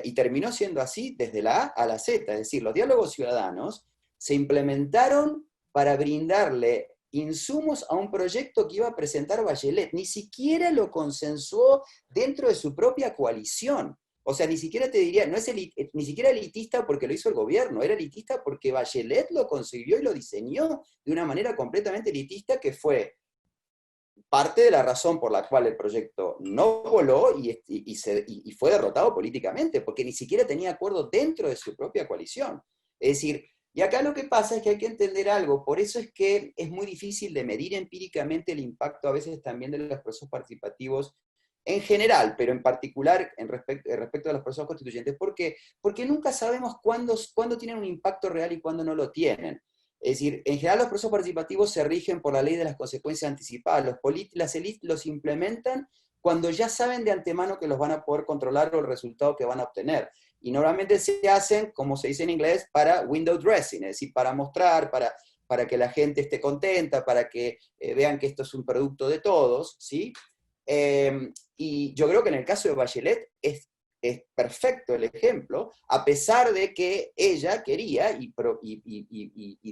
[SPEAKER 4] y terminó siendo así desde la A a la Z. Es decir, los diálogos ciudadanos se implementaron para brindarle insumos a un proyecto que iba a presentar Bachelet. Ni siquiera lo consensuó dentro de su propia coalición. O sea, ni siquiera te diría, no es ni siquiera elitista porque lo hizo el gobierno, era elitista porque Bachelet lo concibió y lo diseñó de una manera completamente elitista, que fue parte de la razón por la cual el proyecto no voló y fue derrotado políticamente, porque ni siquiera tenía acuerdo dentro de su propia coalición. Es decir, y acá lo que pasa es que hay que entender algo, por eso es que es muy difícil de medir empíricamente el impacto a veces también de los procesos participativos en general, pero en particular respecto a los procesos constituyentes. ¿Por qué? Porque nunca sabemos cuándo tienen un impacto real y cuándo no lo tienen. Es decir, en general los procesos participativos se rigen por la ley de las consecuencias anticipadas. Las élites los implementan cuando ya saben de antemano que los van a poder controlar o el resultado que van a obtener. Y normalmente se hacen, como se dice en inglés, para window dressing, es decir, para mostrar, para que la gente esté contenta, para que vean que esto es un producto de todos, ¿sí? Y yo creo que en el caso de Bachelet es perfecto el ejemplo, a pesar de que ella quería y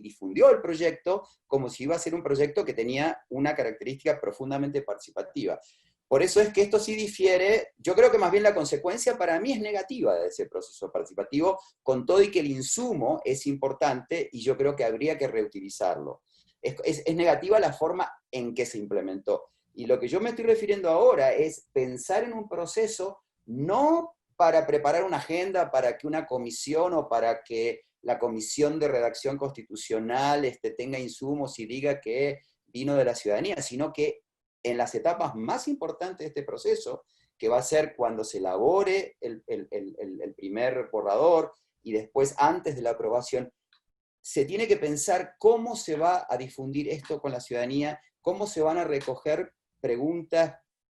[SPEAKER 4] difundió el proyecto como si iba a ser un proyecto que tenía una característica profundamente participativa. Por eso es que esto sí difiere, yo creo que más bien la consecuencia para mí es negativa de ese proceso participativo, con todo y que el insumo es importante y yo creo que habría que reutilizarlo. Es negativa la forma en que se implementó. Y lo que yo me estoy refiriendo ahora es pensar en un proceso no para preparar una agenda para que una comisión o para que la comisión de redacción constitucional tenga insumos y diga que vino de la ciudadanía, sino que en las etapas más importantes de este proceso, que va a ser cuando se elabore el primer borrador y después antes de la aprobación, se tiene que pensar cómo se va a difundir esto con la ciudadanía, cómo se van a recoger preguntas,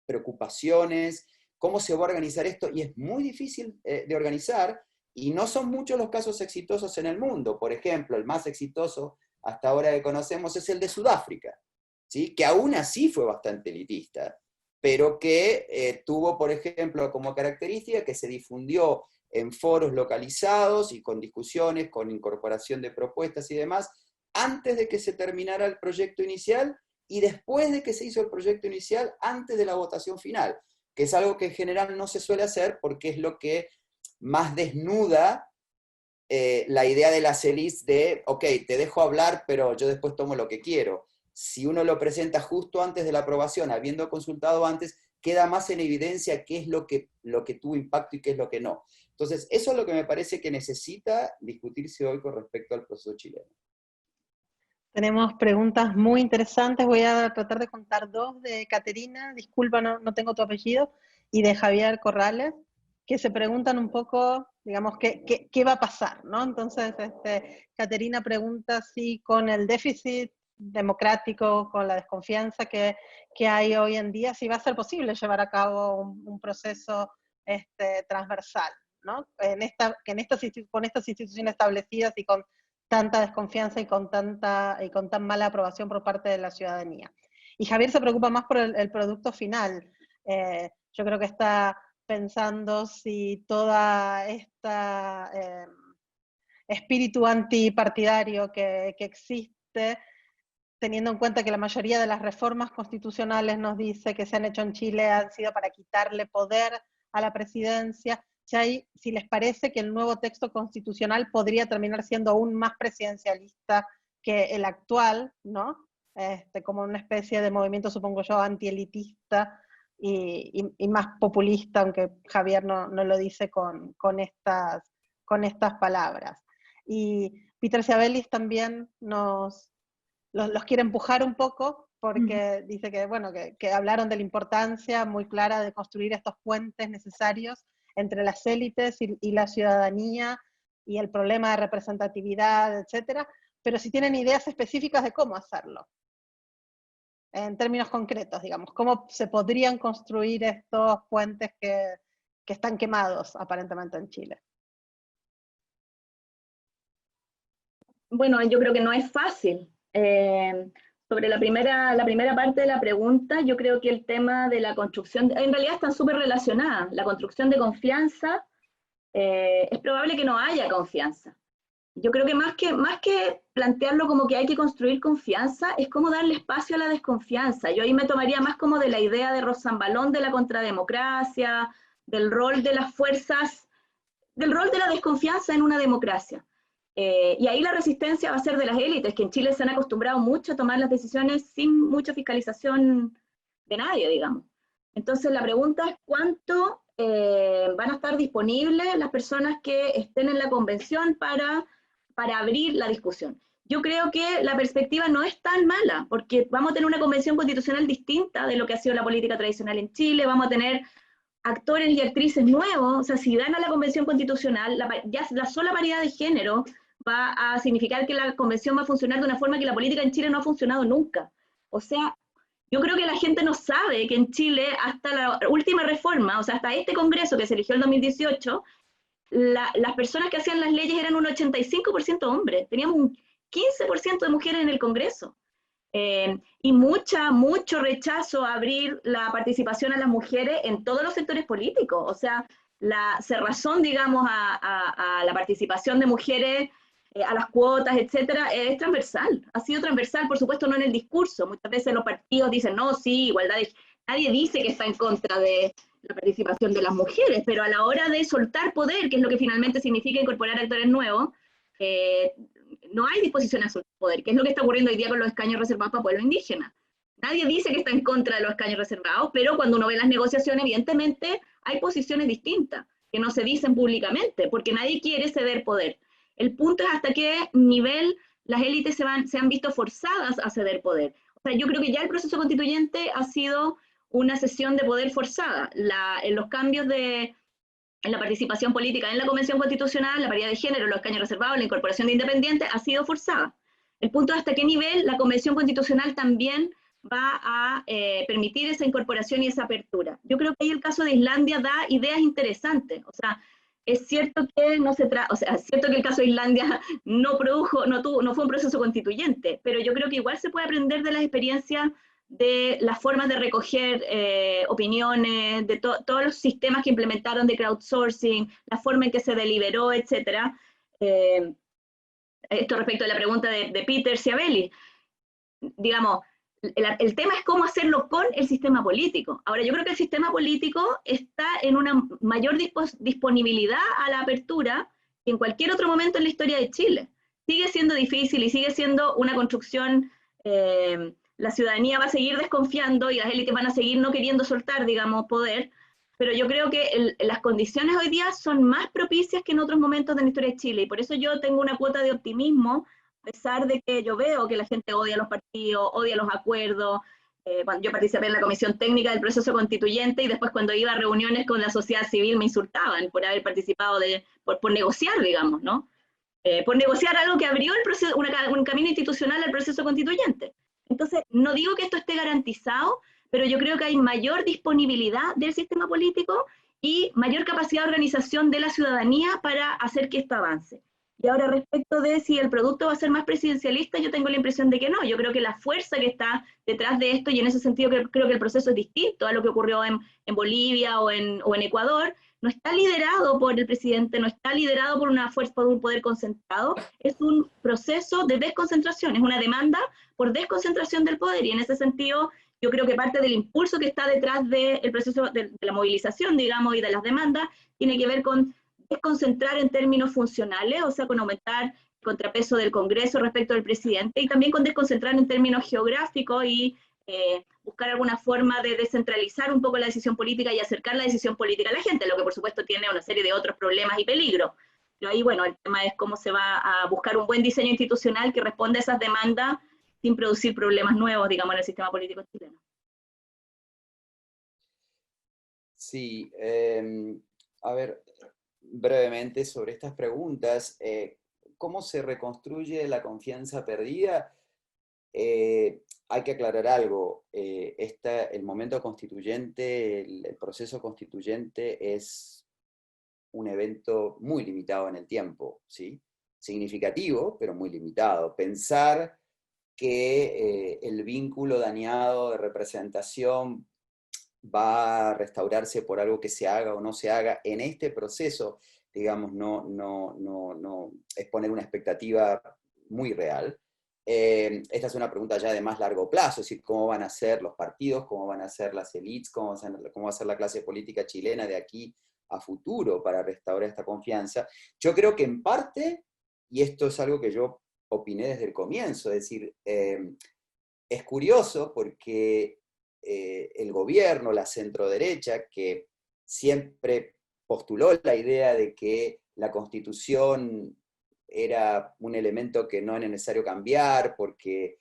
[SPEAKER 4] preocupaciones, cómo se va a organizar esto, y es muy difícil de organizar, y no son muchos los casos exitosos en el mundo. Por ejemplo, el más exitoso hasta ahora que conocemos es el de Sudáfrica, ¿sí? Que aún así fue bastante elitista, pero que tuvo, por ejemplo, como característica que se difundió en foros localizados y con discusiones, con incorporación de propuestas y demás, antes de que se terminara el proyecto inicial y después de que se hizo el proyecto inicial, antes de la votación final, que es algo que en general no se suele hacer porque es lo que más desnuda la idea de las élites de, ok, te dejo hablar, pero yo después tomo lo que quiero. Si uno lo presenta justo antes de la aprobación, habiendo consultado antes, queda más en evidencia qué es lo que tuvo impacto y qué es lo que no. Entonces, eso es lo que me parece que necesita discutirse hoy con respecto al proceso chileno.
[SPEAKER 2] Tenemos preguntas muy interesantes, voy a tratar de contar dos de Caterina, disculpa, no tengo tu apellido, y de Javier Corrales, que se preguntan un poco, digamos, qué va a pasar, ¿no? Entonces, Caterina pregunta si con el déficit democrático, con la desconfianza que hay hoy en día, si va a ser posible llevar a cabo un proceso transversal, ¿no? Con estas instituciones establecidas y con tanta desconfianza y con tan mala aprobación por parte de la ciudadanía. Y Javier se preocupa más por el producto final. Yo creo que está pensando si toda esta espíritu antipartidario que existe, teniendo en cuenta que la mayoría de las reformas constitucionales nos dice que se han hecho en Chile han sido para quitarle poder a la presidencia, si les parece que el nuevo texto constitucional podría terminar siendo aún más presidencialista que el actual, ¿no? Como una especie de movimiento, supongo yo, antielitista y más populista, aunque Javier no lo dice con estas palabras. Y Peter Schiavelli también los quiere empujar un poco, porque dice que, bueno, que hablaron de la importancia muy clara de construir estos puentes necesarios entre las élites y la ciudadanía, y el problema de representatividad, etcétera, pero si tienen ideas específicas de cómo hacerlo, en términos concretos, digamos, cómo se podrían construir estos puentes que están quemados aparentemente en Chile.
[SPEAKER 3] Bueno, yo creo que no es fácil. Sobre la primera parte de la pregunta, yo creo que el tema de la construcción, en realidad están súper relacionadas. La construcción de confianza, es probable que no haya confianza. Yo creo que más que plantearlo como que hay que construir confianza, es como darle espacio a la desconfianza. Yo ahí me tomaría más como de la idea de Rosambalón de la contrademocracia, del rol de las fuerzas, del rol de la desconfianza en una democracia. Y ahí la resistencia va a ser de las élites, que en Chile se han acostumbrado mucho a tomar las decisiones sin mucha fiscalización de nadie, digamos. Entonces la pregunta es cuánto van a estar disponibles las personas que estén en la convención para abrir la discusión. Yo creo que la perspectiva no es tan mala, porque vamos a tener una convención constitucional distinta de lo que ha sido la política tradicional en Chile, vamos a tener actores y actrices nuevos, o sea, si gana la convención constitucional, ya la sola paridad de género va a significar que la convención va a funcionar de una forma que la política en Chile no ha funcionado nunca. O sea, yo creo que la gente no sabe que en Chile, hasta la última reforma, o sea, hasta este Congreso que se eligió en 2018, las personas que hacían las leyes eran un 85% hombres, teníamos un 15% de mujeres en el Congreso. Y mucho rechazo a abrir la participación a las mujeres en todos los sectores políticos. O sea, la cerrazón, digamos, a la participación de mujeres, a las cuotas, etcétera, es transversal. Ha sido transversal, por supuesto, no en el discurso. Muchas veces los partidos dicen, no, sí, igualdad. Nadie dice que está en contra de la participación de las mujeres, pero a la hora de soltar poder, que es lo que finalmente significa incorporar actores nuevos, no hay disposición a soltar poder, que es lo que está ocurriendo hoy día con los escaños reservados para pueblos indígenas. Nadie dice que está en contra de los escaños reservados, pero cuando uno ve las negociaciones, evidentemente hay posiciones distintas, que no se dicen públicamente, porque nadie quiere ceder poder. El punto es hasta qué nivel las élites se han visto forzadas a ceder poder. O sea, yo creo que ya el proceso constituyente ha sido una cesión de poder forzada. En los cambios en la participación política en la Convención Constitucional, la paridad de género, los escaños reservados, la incorporación de independientes ha sido forzada. El punto es hasta qué nivel la Convención Constitucional también va a permitir esa incorporación y esa apertura. Yo creo que ahí el caso de Islandia da ideas interesantes. O sea, es cierto que es cierto que el caso de Islandia no fue un proceso constituyente, pero yo creo que igual se puede aprender de las experiencias de las formas de recoger opiniones, de todos los sistemas que implementaron de crowdsourcing, la forma en que se deliberó, etc. Esto respecto a la pregunta de Peter Schiavelli. Digamos, el tema es cómo hacerlo con el sistema político. Ahora, yo creo que el sistema político está en una mayor disponibilidad a la apertura que en cualquier otro momento en la historia de Chile. Sigue siendo difícil y sigue siendo una construcción... la ciudadanía va a seguir desconfiando y las élites van a seguir no queriendo soltar, digamos, poder, pero yo creo que las condiciones hoy día son más propicias que en otros momentos de la historia de Chile, y por eso yo tengo una cuota de optimismo, a pesar de que yo veo que la gente odia los partidos, odia los acuerdos. Cuando yo participé en la comisión técnica del proceso constituyente, y después cuando iba a reuniones con la sociedad civil me insultaban por haber participado, por negociar, digamos, ¿no? Por negociar algo que abrió el proceso, un camino institucional al proceso constituyente. Entonces, no digo que esto esté garantizado, pero yo creo que hay mayor disponibilidad del sistema político y mayor capacidad de organización de la ciudadanía para hacer que esto avance. Y ahora, respecto de si el producto va a ser más presidencialista, yo tengo la impresión de que no. Yo creo que la fuerza que está detrás de esto, y en ese sentido creo que el proceso es distinto a lo que ocurrió en Bolivia o en Ecuador, no está liderado por el presidente, no está liderado por una fuerza, por un poder concentrado, es un proceso de desconcentración, es una demanda por desconcentración del poder, y en ese sentido yo creo que parte del impulso que está detrás del proceso de la movilización, digamos, y de las demandas, tiene que ver con desconcentrar en términos funcionales, o sea, con aumentar el contrapeso del Congreso respecto del presidente, y también con desconcentrar en términos geográficos y buscar alguna forma de descentralizar un poco la decisión política y acercar la decisión política a la gente, lo que por supuesto tiene una serie de otros problemas y peligros. Pero ahí, bueno, el tema es cómo se va a buscar un buen diseño institucional que responda a esas demandas sin producir problemas nuevos, digamos, en el sistema político chileno.
[SPEAKER 4] Sí, a ver, brevemente sobre estas preguntas, ¿cómo se reconstruye la confianza perdida? Hay que aclarar algo, el momento constituyente, el proceso constituyente es un evento muy limitado en el tiempo, ¿sí? Significativo, pero muy limitado. Pensar que el vínculo dañado de representación va a restaurarse por algo que se haga o no se haga en este proceso, digamos, no es poner una expectativa muy real. Esta es una pregunta ya de más largo plazo, es decir, cómo van a ser los partidos, cómo van a ser las élites, cómo va a ser la clase política chilena de aquí a futuro para restaurar esta confianza. Yo creo que en parte, y esto es algo que yo opiné desde el comienzo, es decir, es curioso porque el gobierno, la centroderecha, que siempre postuló la idea de que la Constitución era un elemento que no era necesario cambiar porque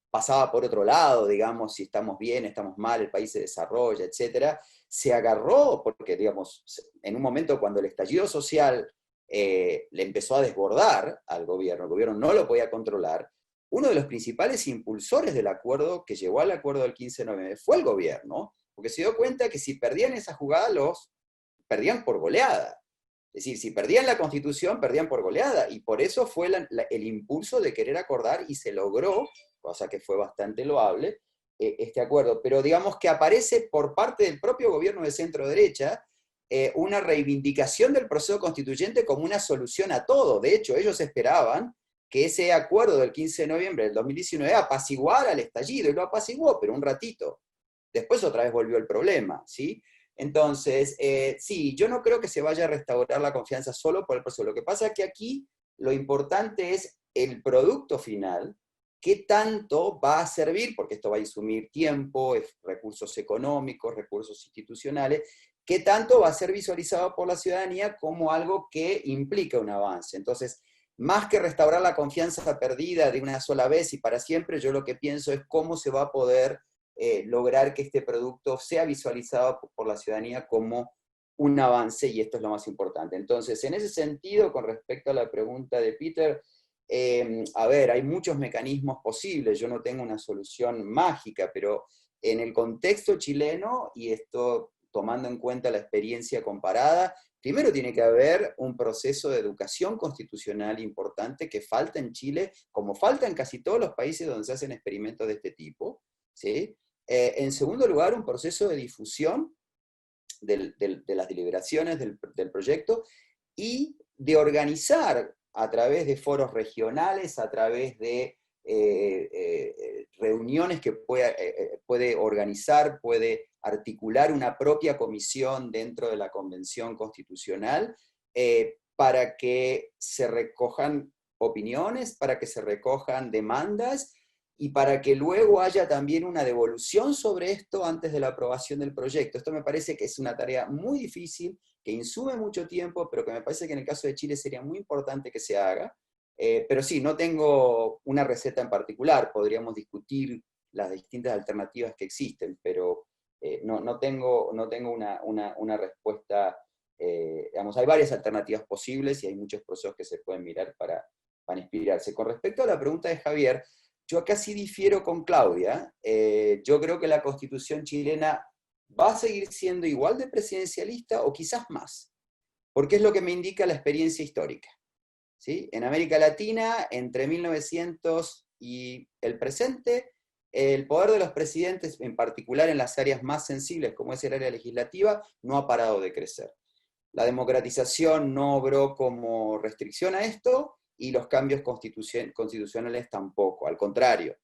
[SPEAKER 4] pasaba por otro lado, digamos, si estamos bien, estamos mal, el país se desarrolla, etc., se agarró, porque, digamos, en un momento cuando el estallido social le empezó a desbordar al gobierno, el gobierno no lo podía controlar, uno de los principales impulsores del acuerdo, que llevó al acuerdo del 15 de noviembre, fue el gobierno, porque se dio cuenta que si perdían esa jugada, perdían por goleada. Es decir, si perdían la Constitución, perdían por goleada, y por eso fue el impulso de querer acordar, y se logró, cosa que fue bastante loable, este acuerdo. Pero digamos que aparece por parte del propio gobierno de centro-derecha una reivindicación del proceso constituyente como una solución a todo. De hecho, ellos esperaban que ese acuerdo del 15 de noviembre del 2019 apaciguara el estallido, y lo apaciguó, pero un ratito. Después otra vez volvió el problema, ¿sí? Entonces, sí, yo no creo que se vaya a restaurar la confianza solo por el proceso. Lo que pasa es que aquí lo importante es el producto final, qué tanto va a servir, porque esto va a insumir tiempo, recursos económicos, recursos institucionales, qué tanto va a ser visualizado por la ciudadanía como algo que implica un avance. Entonces, más que restaurar la confianza perdida de una sola vez y para siempre, yo lo que pienso es cómo se va a poder lograr que este producto sea visualizado por la ciudadanía como un avance, y esto es lo más importante. Entonces, en ese sentido, con respecto a la pregunta de Peter, a ver, hay muchos mecanismos posibles, yo no tengo una solución mágica, pero en el contexto chileno, y esto tomando en cuenta la experiencia comparada, primero tiene que haber un proceso de educación constitucional importante que falta en Chile, como falta en casi todos los países donde se hacen experimentos de este tipo, ¿sí? En segundo lugar, un proceso de difusión de las deliberaciones del proyecto, y de organizar a través de foros regionales, a través de reuniones que puede organizar, puede articular una propia comisión dentro de la Convención Constitucional, para que se recojan opiniones, para que se recojan demandas, y para que luego haya también una devolución sobre esto antes de la aprobación del proyecto. Esto me parece que es una tarea muy difícil, que insume mucho tiempo, pero que me parece que en el caso de Chile sería muy importante que se haga. Pero sí, no tengo una receta en particular, podríamos discutir las distintas alternativas que existen, pero no tengo una respuesta. Digamos, hay varias alternativas posibles y hay muchos procesos que se pueden mirar para inspirarse. Con respecto a la pregunta de Javier, yo acá sí difiero con Claudia. Yo creo que la Constitución chilena va a seguir siendo igual de presidencialista o quizás más, porque es lo que me indica la experiencia histórica, ¿sí? En América Latina, entre 1900 y el presente, el poder de los presidentes, en particular en las áreas más sensibles, como es el área legislativa, no ha parado de crecer. La democratización no obró como restricción a esto, y los cambios constitucionales tampoco, al contrario.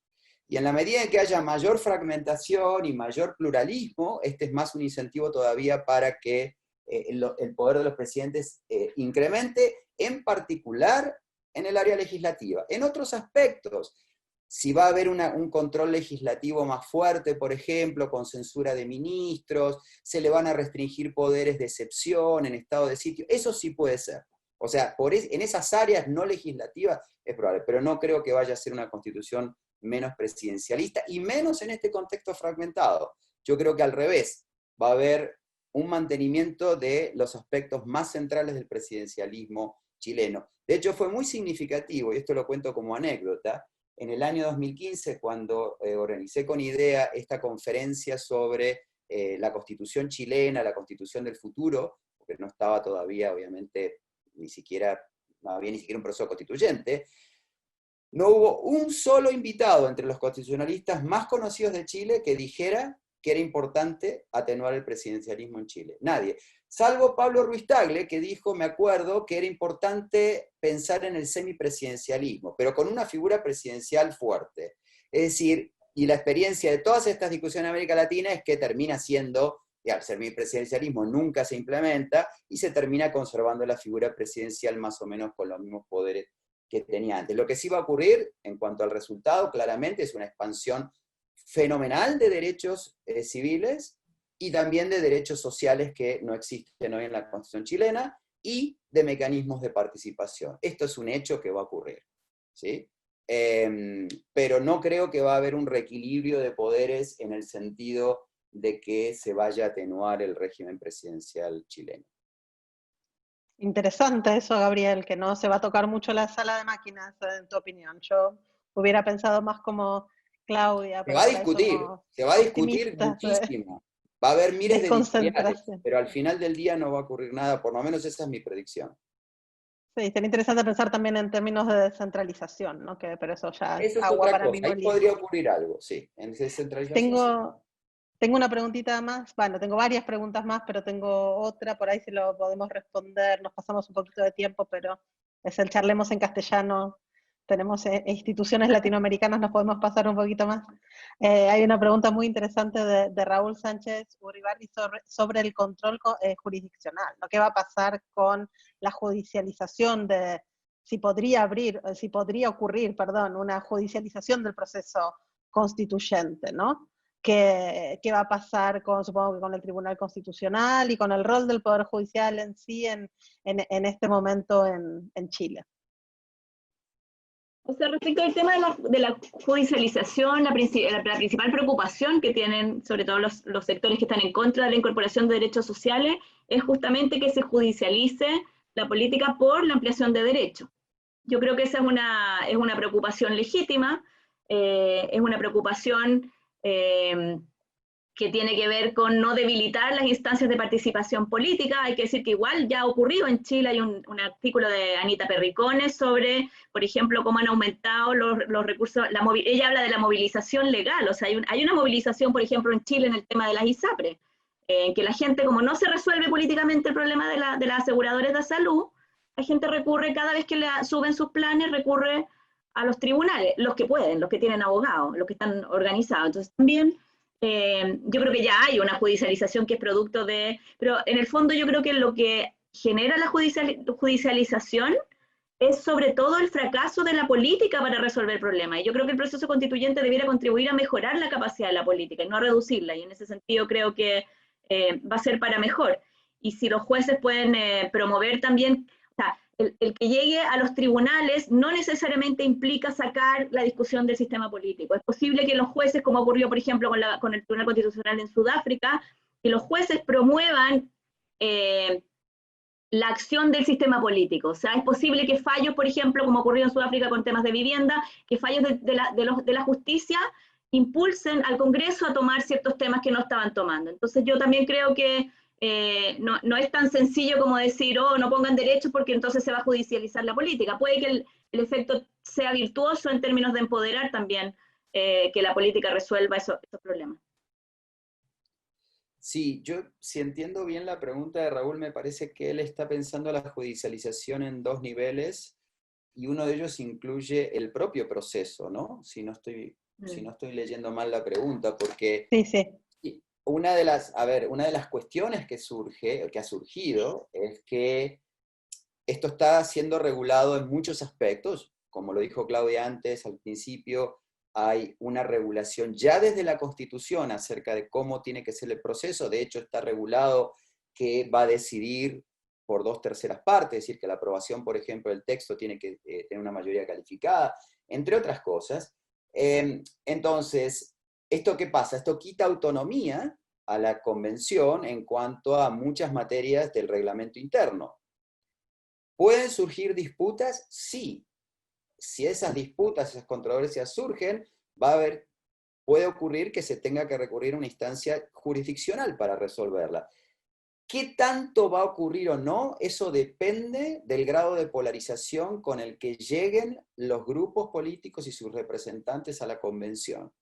[SPEAKER 4] Y en la medida en que haya mayor fragmentación y mayor pluralismo, este es más un incentivo todavía para que el poder de los presidentes incremente, en particular en el área legislativa. En otros aspectos, si va a haber un control legislativo más fuerte, por ejemplo, con censura de ministros, se le van a restringir poderes de excepción en estado de sitio, eso sí puede ser. O sea, en esas áreas no legislativas es probable, pero no creo que vaya a ser una constitución menos presidencialista, y menos en este contexto fragmentado. Yo creo que al revés, va a haber un mantenimiento de los aspectos más centrales del presidencialismo chileno. De hecho, fue muy significativo, y esto lo cuento como anécdota, en el año 2015, cuando organicé con IDEA esta conferencia sobre la Constitución chilena, la Constitución del futuro, porque no estaba todavía, obviamente, no había ni siquiera un proceso constituyente, no hubo un solo invitado entre los constitucionalistas más conocidos de Chile que dijera que era importante atenuar el presidencialismo en Chile. Nadie. Salvo Pablo Ruiz Tagle, que dijo, me acuerdo, que era importante pensar en el semipresidencialismo, pero con una figura presidencial fuerte. Es decir, y la experiencia de todas estas discusiones en América Latina es que termina siendo, y el semipresidencialismo nunca se implementa, y se termina conservando la figura presidencial más o menos con los mismos poderes que tenía antes. Lo que sí va a ocurrir, en cuanto al resultado, claramente es una expansión fenomenal de derechos civiles, y también de derechos sociales que no existen hoy en la Constitución chilena, y de mecanismos de participación. Esto es un hecho que va a ocurrir, ¿sí? Pero no creo que va a haber un reequilibrio de poderes en el sentido de que se vaya a atenuar el régimen presidencial chileno.
[SPEAKER 2] Interesante eso, Gabriel, que no se va a tocar mucho la sala de máquinas, en tu opinión. Yo hubiera pensado más como Claudia,
[SPEAKER 4] Se
[SPEAKER 2] pero
[SPEAKER 4] va a
[SPEAKER 2] por ahí
[SPEAKER 4] discutir,
[SPEAKER 2] somos
[SPEAKER 4] se va a discutir
[SPEAKER 2] optimistas de
[SPEAKER 4] muchísimo. Va a haber miles de editoriales,
[SPEAKER 2] desconcentración.
[SPEAKER 4] pero al final del día no va a ocurrir nada, por lo menos esa es mi predicción.
[SPEAKER 2] Sí, sería interesante pensar también en términos de descentralización, ¿no? Pero eso ya es
[SPEAKER 4] Eso es
[SPEAKER 2] agua
[SPEAKER 4] otra
[SPEAKER 2] para
[SPEAKER 4] cosa,
[SPEAKER 2] mi
[SPEAKER 4] ahí
[SPEAKER 2] molino.
[SPEAKER 4] podría ocurrir algo, sí, en descentralización sí.
[SPEAKER 2] Tengo una preguntita más, bueno, tengo varias preguntas más, pero tengo otra, por ahí si lo podemos responder, nos pasamos un poquito de tiempo, pero es el charlemos en castellano, tenemos instituciones latinoamericanas, nos podemos pasar un poquito más. Hay una pregunta muy interesante de Raúl Sánchez Uribarri sobre el control jurisdiccional, ¿no? ¿Qué va a pasar con la judicialización si podría ocurrir, una judicialización del proceso constituyente, ¿no? ¿Qué va a pasar supongo que con el Tribunal Constitucional y con el rol del Poder Judicial en sí en este momento en Chile?
[SPEAKER 3] O sea, respecto al tema de la judicialización, la principal preocupación que tienen, sobre todo los sectores que están en contra de la incorporación de derechos sociales, es justamente que se judicialice la política por la ampliación de derechos. Yo creo que esa es una preocupación legítima, es una preocupación que tiene que ver con no debilitar las instancias de participación política. Hay que decir que igual ya ha ocurrido en Chile, hay un artículo de Anita Perricones sobre, por ejemplo, cómo han aumentado los recursos, ella habla de la movilización legal, o sea, hay una movilización, por ejemplo, en Chile en el tema de las ISAPRES, en que la gente, como no se resuelve políticamente el problema de las aseguradoras de salud, la gente recurre, cada vez que le suben sus planes, recurre a los tribunales, los que pueden, los que tienen abogados, los que están organizados. Entonces también yo creo que ya hay una judicialización que es producto de, pero en el fondo yo creo que lo que genera la judicialización es sobre todo el fracaso de la política para resolver problemas. Y yo creo que el proceso constituyente debiera contribuir a mejorar la capacidad de la política y no a reducirla. Y en ese sentido creo que va a ser para mejor. Y si los jueces pueden promover también, o sea, el que llegue a los tribunales no necesariamente implica sacar la discusión del sistema político. Es posible que los jueces, como ocurrió por ejemplo con el Tribunal Constitucional en Sudáfrica, que los jueces promuevan la acción del sistema político. O sea, es posible que fallos, por ejemplo, como ocurrió en Sudáfrica con temas de vivienda, que fallos de la justicia impulsen al Congreso a tomar ciertos temas que no estaban tomando. Entonces yo también creo que no es tan sencillo como decir, oh, no pongan derechos porque entonces se va a judicializar la política. Puede que el efecto sea virtuoso en términos de empoderar también que la política resuelva esos problemas.
[SPEAKER 4] Sí, yo si entiendo bien la pregunta de Raúl, me parece que él está pensando la judicialización en dos niveles y uno de ellos incluye el propio proceso, ¿no? Si no estoy leyendo mal la pregunta, porque
[SPEAKER 2] sí.
[SPEAKER 4] una de las cuestiones que ha surgido es que esto está siendo regulado en muchos aspectos, como lo dijo Claudia antes al principio, hay una regulación ya desde la Constitución acerca de cómo tiene que ser el proceso. De hecho, está regulado que va a decidir por 2/3 partes, es decir, que la aprobación, por ejemplo, del texto tiene que tener una mayoría calificada, entre otras cosas. Entonces, ¿esto qué pasa? Esto quita autonomía a la Convención en cuanto a muchas materias del reglamento interno. ¿Pueden surgir disputas? Sí. Si esas disputas, esas controversias surgen, puede ocurrir que se tenga que recurrir a una instancia jurisdiccional para resolverla. ¿Qué tanto va a ocurrir o no? Eso depende del grado de polarización con el que lleguen los grupos políticos y sus representantes a la convención.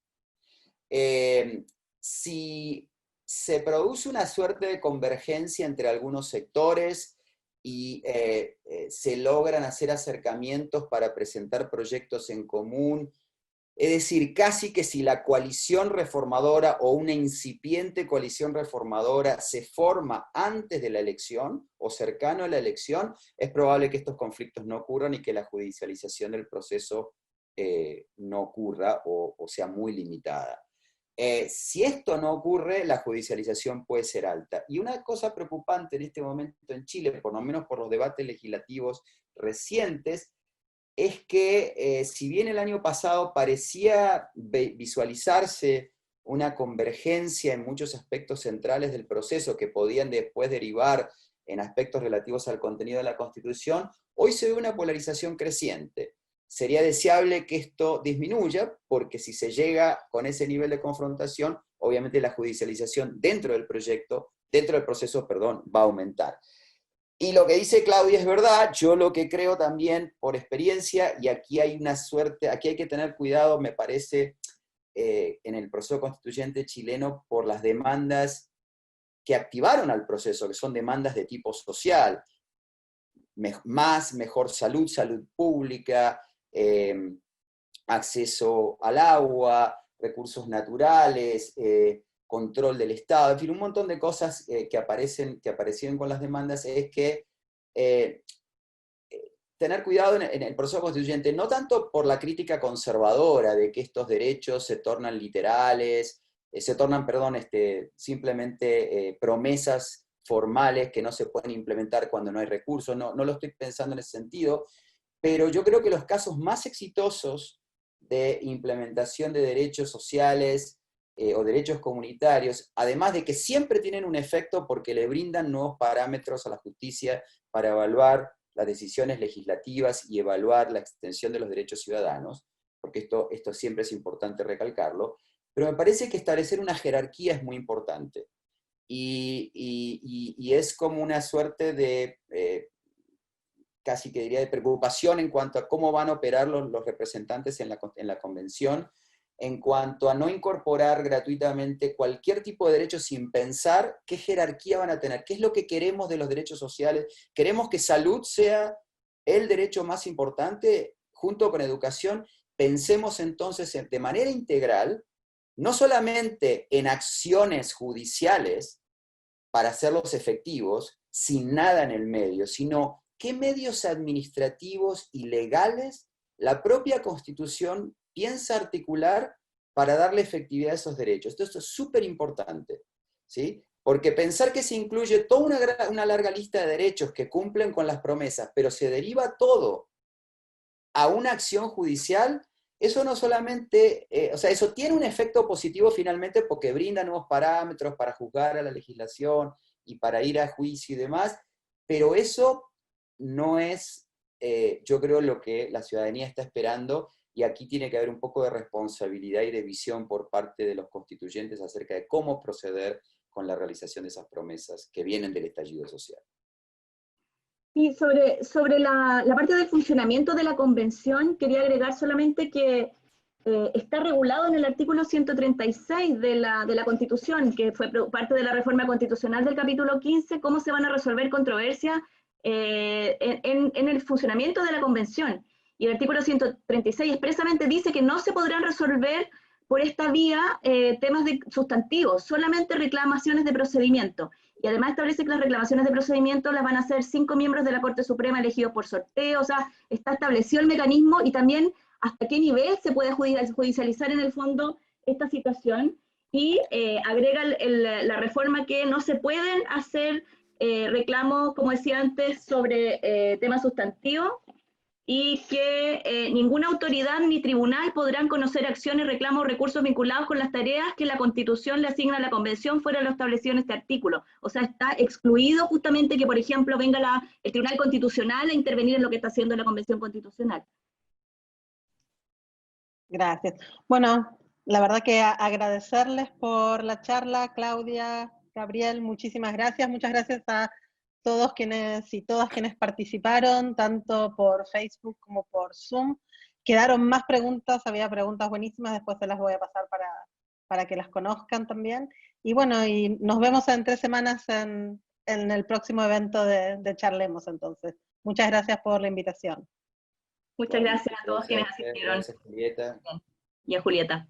[SPEAKER 4] Si se produce una suerte de convergencia entre algunos sectores y se logran hacer acercamientos para presentar proyectos en común. Es decir, casi que si la coalición reformadora o una incipiente coalición reformadora se forma antes de la elección o cercano a la elección, es probable que estos conflictos no ocurran y que la judicialización del proceso no ocurra o sea muy limitada. Si esto no ocurre, la judicialización puede ser alta. Y una cosa preocupante en este momento en Chile, por lo menos por los debates legislativos recientes, es que si bien el año pasado parecía visualizarse una convergencia en muchos aspectos centrales del proceso que podían después derivar en aspectos relativos al contenido de la Constitución, hoy se ve una polarización creciente. Sería deseable que esto disminuya, porque si se llega con ese nivel de confrontación, obviamente la judicialización dentro del proceso, va a aumentar. Y lo que dice Claudia es verdad. Yo lo que creo también por experiencia, y aquí hay una suerte, aquí hay que tener cuidado, me parece, en el proceso constituyente chileno, por las demandas que activaron al proceso, que son demandas de tipo social, mejor salud, salud pública, acceso al agua, recursos naturales, control del Estado, en fin, un montón de cosas que aparecieron con las demandas, es que tener cuidado en el proceso constituyente, no tanto por la crítica conservadora de que estos derechos se tornan literales, simplemente promesas formales que no se pueden implementar cuando no hay recursos, no lo estoy pensando en ese sentido, pero yo creo que los casos más exitosos de implementación de derechos sociales o derechos comunitarios, además de que siempre tienen un efecto porque le brindan nuevos parámetros a la justicia para evaluar las decisiones legislativas y evaluar la extensión de los derechos ciudadanos, porque esto siempre es importante recalcarlo, pero me parece que establecer una jerarquía es muy importante. Y es como una suerte de, casi que diría, de preocupación en cuanto a cómo van a operar los representantes en la convención, en cuanto a no incorporar gratuitamente cualquier tipo de derecho sin pensar qué jerarquía van a tener, qué es lo que queremos de los derechos sociales. ¿Queremos que salud sea el derecho más importante junto con educación? Pensemos entonces de manera integral, no solamente en acciones judiciales para hacerlos efectivos, sin nada en el medio, sino qué medios administrativos y legales la propia Constitución piensa articular para darle efectividad a esos derechos. Esto es súper importante, ¿sí? Porque pensar que se incluye toda una larga lista de derechos que cumplen con las promesas, pero se deriva todo a una acción judicial, eso no solamente, eso tiene un efecto positivo finalmente porque brinda nuevos parámetros para juzgar a la legislación y para ir a juicio y demás, pero eso no es, yo creo, lo que la ciudadanía está esperando, y aquí tiene que haber un poco de responsabilidad y de visión por parte de los constituyentes acerca de cómo proceder con la realización de esas promesas que vienen del estallido social.
[SPEAKER 3] Y sobre la parte del funcionamiento de la convención, quería agregar solamente que está regulado en el artículo 136 de la Constitución, que fue parte de la reforma constitucional del capítulo 15, cómo se van a resolver controversias en el funcionamiento de la convención. Y el artículo 136 expresamente dice que no se podrán resolver por esta vía temas sustantivos, solamente reclamaciones de procedimiento. Y además establece que las reclamaciones de procedimiento las van a hacer 5 miembros de la Corte Suprema elegidos por sorteo. O sea, está establecido el mecanismo y también hasta qué nivel se puede judicializar en el fondo esta situación. Y agrega la reforma que no se pueden hacer reclamos, como decía antes, sobre temas sustantivos, y que ninguna autoridad ni tribunal podrán conocer acciones, reclamos o recursos vinculados con las tareas que la Constitución le asigna a la Convención fuera de lo establecido en este artículo. O sea, está excluido justamente que, por ejemplo, venga el Tribunal Constitucional a intervenir en lo que está haciendo la Convención Constitucional.
[SPEAKER 2] Gracias. Bueno, la verdad que agradecerles por la charla, Claudia, Gabriel, muchísimas gracias. Muchas gracias a todos quienes y todas quienes participaron, tanto por Facebook como por Zoom. Quedaron más preguntas, había preguntas buenísimas, después se las voy a pasar para que las conozcan también. Y bueno, y nos vemos en 3 semanas en el próximo evento de Charlemos entonces. Muchas gracias por la invitación.
[SPEAKER 3] Muchas gracias a todos quienes asistieron.
[SPEAKER 4] Gracias, Julieta.
[SPEAKER 3] Y a Julieta.